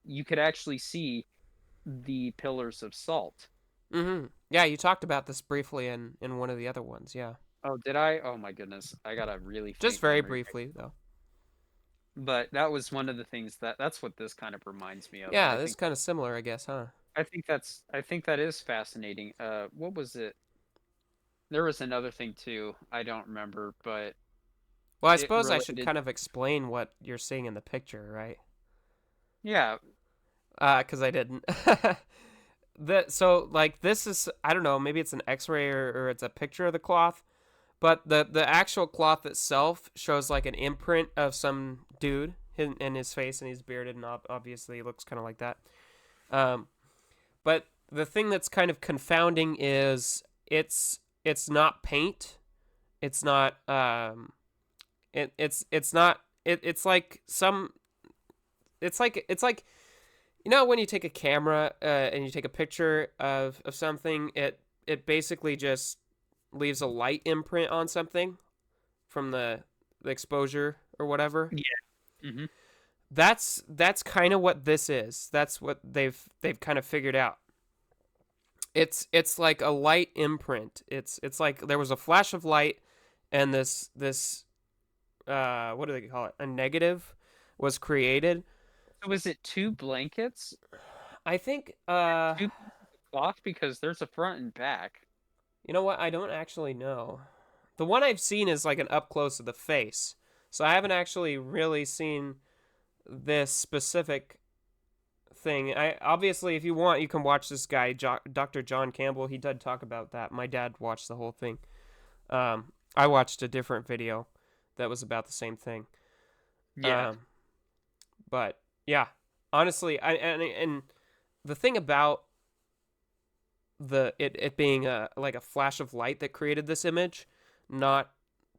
You could actually see the pillars of salt. Mm-hmm. Yeah, you talked about this briefly in one of the other ones. Yeah, Oh, did I? Oh my goodness. I got a really just faint very memory. briefly though. But that was one of the things that's what this kind of reminds me of. Yeah, this is kind of similar, I guess, huh? I think that is fascinating. What was it? There was another thing too. I don't remember, but Well, I it suppose I should related. kind of explain what you're seeing in the picture, right? Yeah, Because I didn't. So like this is, I don't know, maybe it's an X-ray or it's a picture of the cloth, but the actual cloth itself shows like an imprint of some dude in his face, and he's bearded, and obviously he looks kind of like that. Um, but the thing that's kind of confounding is it's not paint. It's not it's not it's like some it's like you know when you take a camera and you take a picture of something, it basically just leaves a light imprint on something from the exposure or whatever. yeah. Hmm. That's kind of what this is. That's what they've kind of figured out. It's like a light imprint. It's like there was a flash of light, and this what do they call it? A negative was created. So was it two blankets? I think Two pieces of cloth because there's a front and back. you know what? I don't actually know. The one I've seen is like an up close of the face. So I haven't actually really seen this specific thing. I obviously, if you want, you can watch this guy, Dr. John Campbell. He did talk about that. My dad watched the whole thing. I watched a different video that was about the same thing. Yeah. Um, but yeah, honestly, and the thing about it being a like a flash of light that created this image, not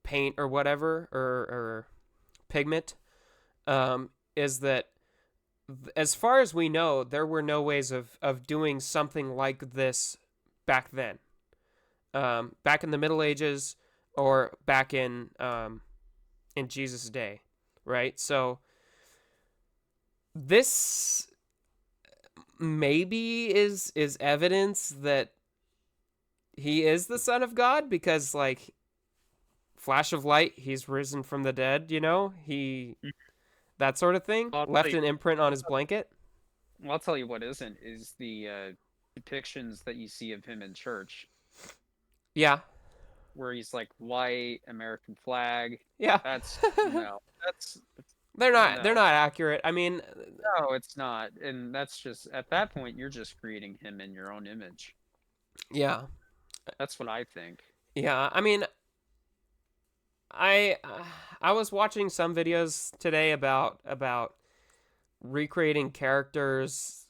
paint or whatever or pigment, is that as far as we know, there were no ways of doing something like this back then. Back in the Middle Ages or back in Jesus' day, right? So this maybe is evidence that he is the Son of God because like flash of light, he's risen from the dead, you know? He Mm. that sort of thing. I'll tell Left you. an imprint on his blanket. Well, I'll tell you what isn't is the depictions that you see of him in church, Yeah. where he's like white American flag. Yeah. That's no. That's They're no. not accurate. I mean, No, it's not. And that's just at that point you're just creating him in your own image. yeah. That's what I think. Yeah. I mean, I I was watching some videos today about recreating characters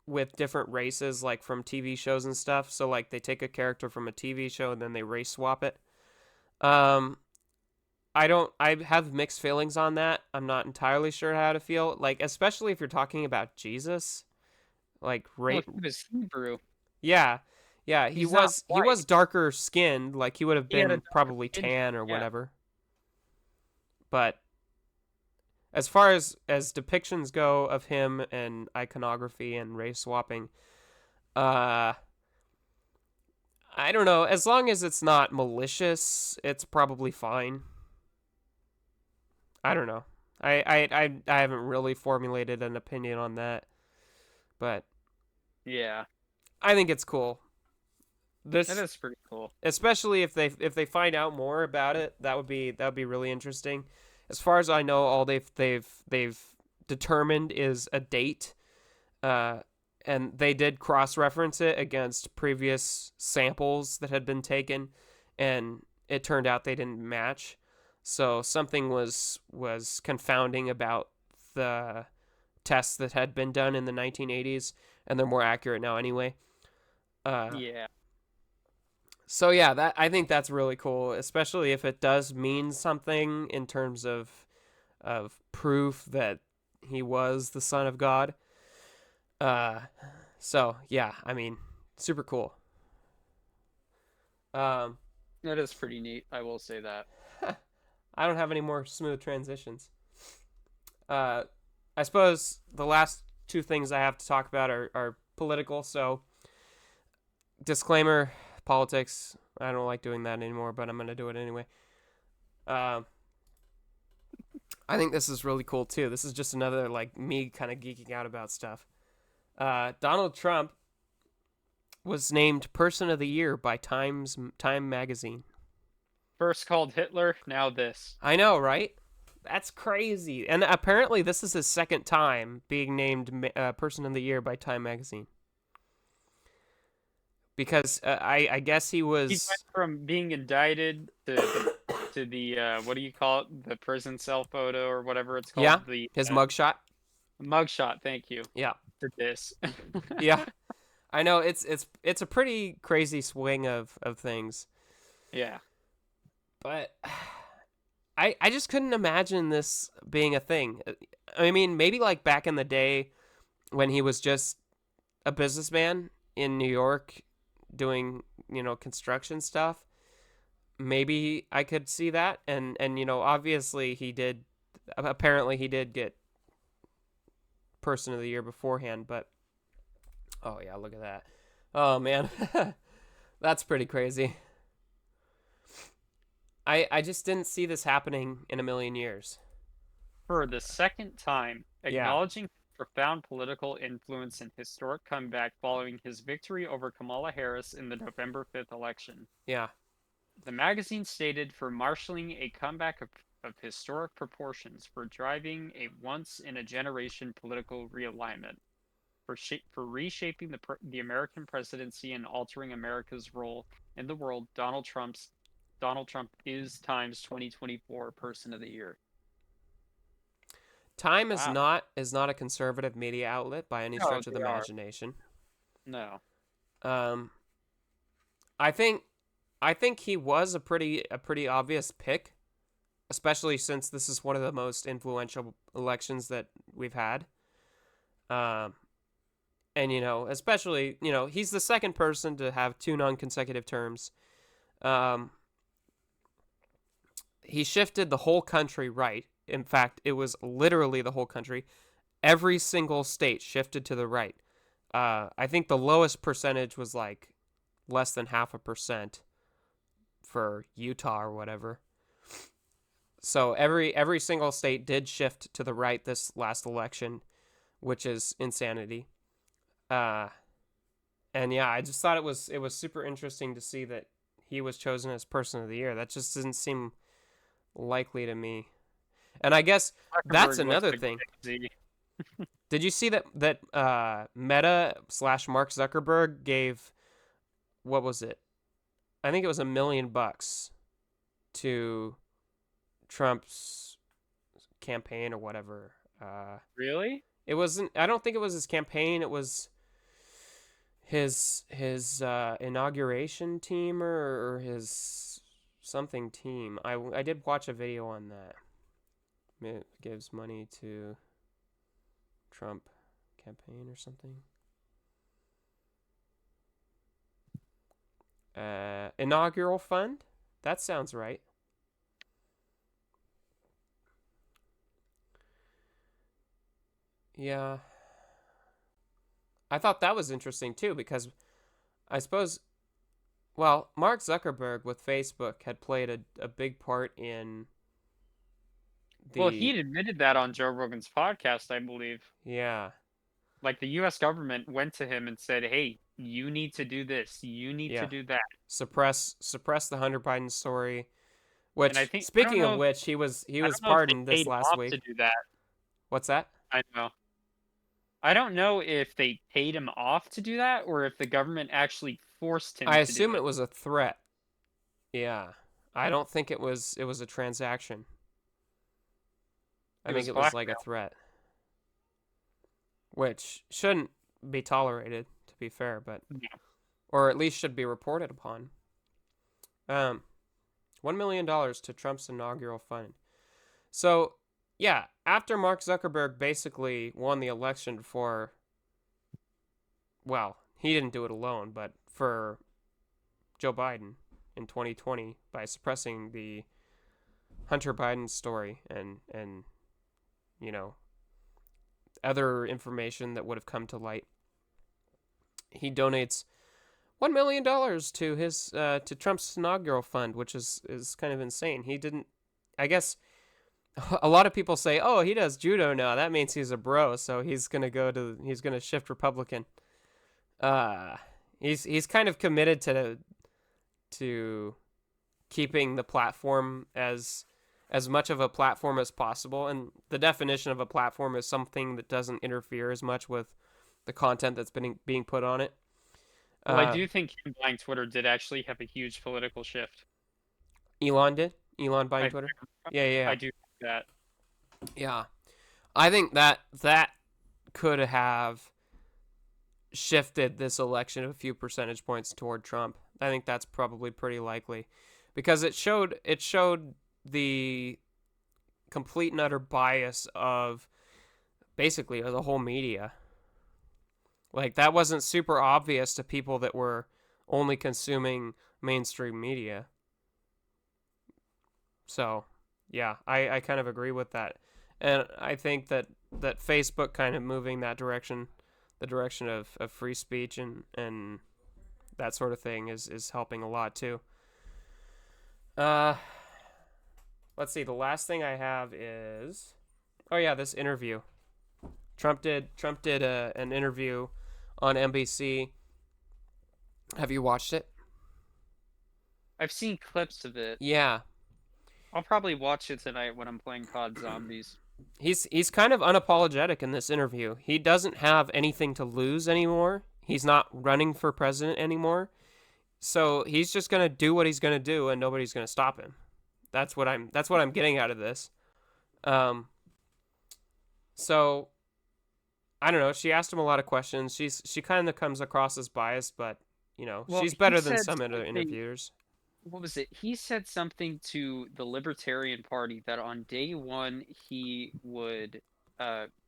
with different races like from TV shows and stuff. So like they take a character from a TV show and then they race swap it. Um I have mixed feelings on that. I'm not entirely sure how to feel. Like especially if you're talking about Jesus. Like Well, he was Hebrew. yeah. Yeah, He's not he white. was darker skinned, like he would have He had a been darker probably skin tone. tan or Yeah. whatever. But as far as depictions go of him and iconography and race swapping, uh I don't know, as long as it's not malicious, it's probably fine. I don't know. I haven't really formulated an opinion on that, but Yeah. I think it's cool. That This is pretty cool. especially if they find out more about it, that would be really interesting. As far as I know, all they've determined is a date, uh, and they did cross reference it against previous samples that had been taken, and it turned out they didn't match. So something was confounding about the tests that had been done in the 1980s, and they're more accurate now anyway. Uh, Yeah. so yeah, that I think that's really cool, especially if it does mean something in terms of proof that he was the son of God. Uh, so yeah, I mean, super cool. Um, That is pretty neat. I will say that. I don't have any more smooth transitions. Uh, I suppose the last two things I have to talk about are political. So disclaimer, politics. I don't like doing that anymore, but I'm gonna do it anyway. Um, I think this is really cool too. This is just another like me kind of geeking out about stuff. Donald Trump was named Person of the Year by Time magazine. First called Hitler, now this. I know, right? That's crazy. And apparently, this is his second time being named Person of the Year by Time magazine. Because I guess he He went was. from being indicted to the what do you call it? The prison cell photo or whatever it's Yeah, called. The his mugshot. mugshot. Thank you. Yeah, To this. yeah. I know it's a pretty crazy swing of things, Yeah. but I just couldn't imagine this being a thing. I mean, maybe like back in the day when he was just a businessman in New York doing, construction stuff. Maybe I could see that, and obviously he did. Apparently, he did get Person of the Year beforehand, but oh yeah, look at that. Oh man, that's pretty crazy. I just didn't see this happening in a million years. For the second time, Yeah, acknowledging profound political influence and historic comeback following his victory over Kamala Harris in the November 5th election. yeah. The magazine stated for marshaling a comeback of historic proportions, for driving a once-in-a-generation political realignment, for reshaping the American presidency and altering America's role in the world. Donald Trump is Time's 2024 Person of the Year. Time is Wow. not a conservative media outlet by any No, stretch of the they are. imagination. No. Um, I think I think he was a pretty obvious pick, especially since this is one of the most influential elections that we've had. Um, and especially he's the second person to have two non-consecutive terms. Um, he shifted the whole country right. In fact, it was literally the whole country. Every single state shifted to the right. I think the lowest percentage was like less than 0.5% for Utah or whatever. So every single state did shift to the right this last election, which is insanity. Uh, and yeah, I just thought it was super interesting to see that he was chosen as Person of the Year. That just didn't seem likely to me. And I guess that's Zuckerberg looks another like thing. Jay-Z. Did you see that Meta / Mark Zuckerberg gave, what was it? I think it was $1 million to Trump's campaign or whatever. Really? It wasn't. I don't think it was his campaign. It was his inauguration team or his something team. I did watch a video on that. It gives money to Trump campaign or something. Inaugural fund? That sounds right. Yeah. I thought that was interesting too because I suppose, well, Mark Zuckerberg with Facebook had played a big part in Well, the, he admitted that on Joe Rogan's podcast, I believe. yeah, Like the US government went to him and said, "Hey, you need to do this. You need to yeah, do that." suppress the Hunter Biden story. And I Which, think speaking of which, he was I don't know if they pardoned this paid him last off to week. do that. What's that? I know. I don't know if they paid him off to do that or if the government actually forced I him to do assume it. it was a threat. Yeah, I don't think it was a transaction. I It think was it was like a blackmail. threat, which shouldn't be tolerated, to be fair, but Yeah. or at least should be reported upon. Um, $1 million to Trump's inaugural fund. So yeah, after Mark Zuckerberg basically won the election for, well, he didn't do it alone, but for Joe Biden in 2020 by suppressing the Hunter Biden story and you know other information that would have come to light. He donates $1 million to his to Trump's inaugural fund, which is kind of insane. He didn't. I guess a lot of people say, "Oh, he does judo now. That means he's a bro, so he's gonna shift Republican." Uh, he's kind of committed to keeping the platform as much of a platform as possible. And the definition of a platform is something that doesn't interfere as much with the content that's being put on it. Well, I Uh, do think him buying Twitter did actually have a huge political shift. Elon did. Elon buying I Twitter. Yeah, yeah, I yeah. do think that. Yeah. I think that could have shifted this election a few percentage points toward Trump. I think that's probably pretty likely because it showed the complete and utter bias of basically the whole media. Like that wasn't super obvious to people that were only consuming mainstream media. So, yeah, I kind of agree with that. And I think that Facebook kind of moving that direction, the direction of free speech and that sort of thing is helping a lot too. Uh let's see, the last thing I have is, oh yeah, this interview. Trump did an interview on NBC. Have you watched it? I've seen clips of it. Yeah. I'll probably watch it tonight when I'm playing COD Zombies. He's kind of unapologetic in this interview. He doesn't have anything to lose anymore. He's not running for president anymore. So he's just going to do what he's going to do and nobody's going to stop him. That's what I'm getting out of this. Um so I don't know. She asked him a lot of questions. She kind of comes across as biased, but Well, she's he better than said some other something. interviewers. What was it? He said something to the Libertarian Party that on day one he would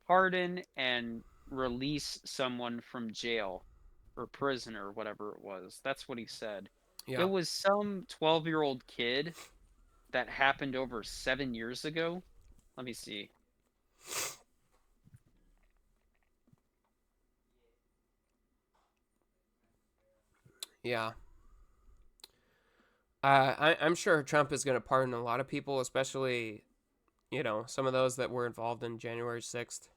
pardon and release someone from jail or prison or whatever it was. That's what he said. It Yeah. was some 12-year-old kid that happened over 7 years ago. Let me see. Yeah. I'm sure Trump is going to pardon a lot of people, especially some of those that were involved in January 6th.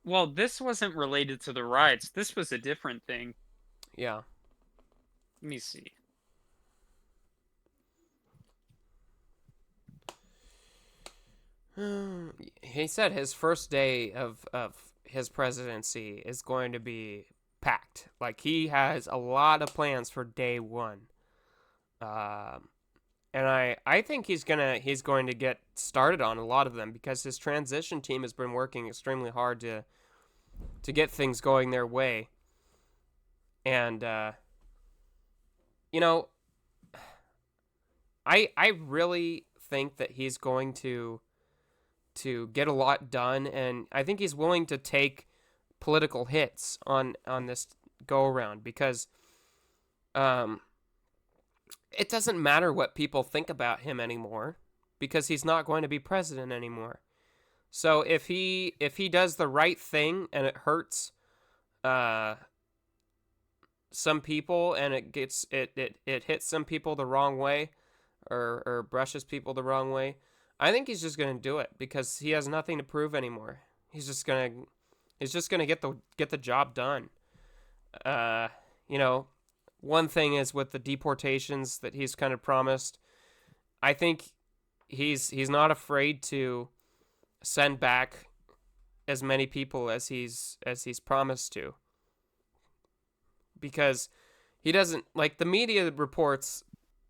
Well, this wasn't related to the riots. This was a different thing. Yeah. Let me see. He said his first day of his presidency is going to be packed. Like he has a lot of plans for day one. Um, and I think he's going to get started on a lot of them because his transition team has been working extremely hard to get things going their way. And you know, I really think that he's going to get a lot done, and I think he's willing to take political hits on this go around because um it doesn't matter what people think about him anymore because he's not going to be president anymore. So if he does the right thing and it hurts uh some people and it hits some people the wrong way or brushes people the wrong way, I think he's just going to do it because he has nothing to prove anymore. He's just going to get the job done. Uh, you know, one thing is with the deportations that he's kind of promised. I think he's not afraid to send back as many people as he's promised to because he doesn't like the media reports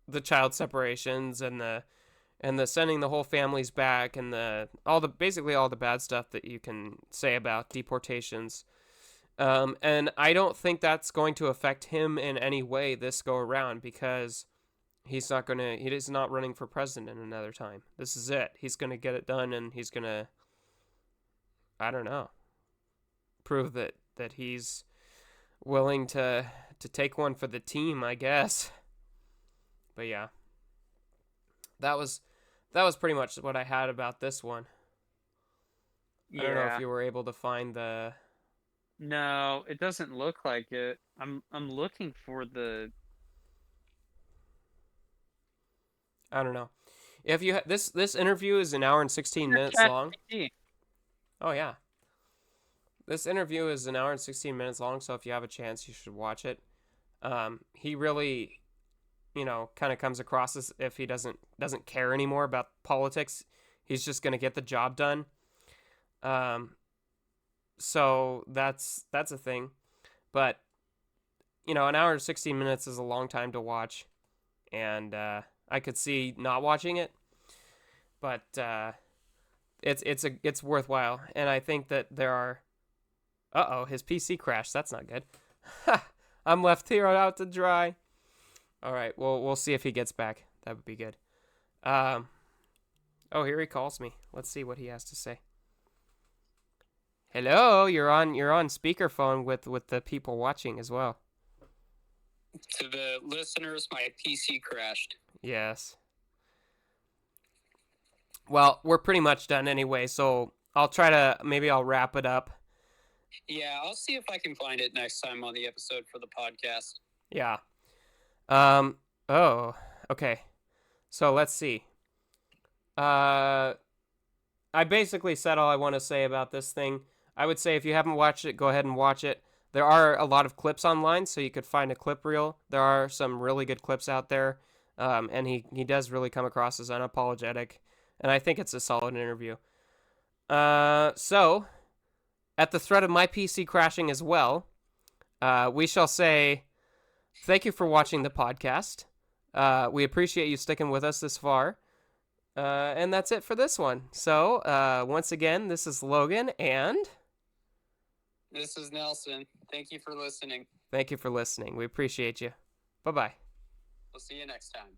the child separations and the sending the whole families back and the all the basically all the bad stuff that you can say about deportations. And I don't think that's going to affect him in any way this go around because He's not running for president another time. This is it. He's gonna get it done, and he's gonna, I don't know, prove that he's willing to take one for the team, I guess. But yeah, that was that was pretty much what I had about this one. I don't know if Yeah. you were able to find the. No, it doesn't look like it. I'm looking for the I don't know. If you this interview is an hour and 16 minutes chat long. GPT. Oh yeah, this interview is an hour and 16 minutes long. So if you have a chance, you should watch it. He really, kind of comes across as if he doesn't care anymore about politics. He's just gonna get the job done. Um, so that's a thing. But an hour and 16 minutes is a long time to watch, and I could see not watching it, but it's worthwhile. And I think that there are. His PC crashed. That's not good. I'm left here out to dry. All right, well we'll see if he gets back. That would be good. Um, here he calls me. Let's see what he has to say. Hello, you're on speakerphone with the people watching as well. To the listeners, my PC crashed. Yes. Well, we're pretty much done anyway, so I'll wrap it up. Yeah, I'll see if I can find it next time on the episode for the podcast. Yeah. Um. Oh. Okay. So let's see. I basically said all I want to say about this thing. I would say if you haven't watched it, go ahead and watch it. There are a lot of clips online, so you could find a clip reel. There are some really good clips out there, and he does really come across as unapologetic, and I think it's a solid interview. So at the threat of my PC crashing as well, we shall say thank you for watching the podcast. We appreciate you sticking with us this far. And that's it for this one. So, once again, this is Logan, and This is Nelson. Thank you for listening. thank you for listening. We appreciate you. Bye-bye. We'll see you next time.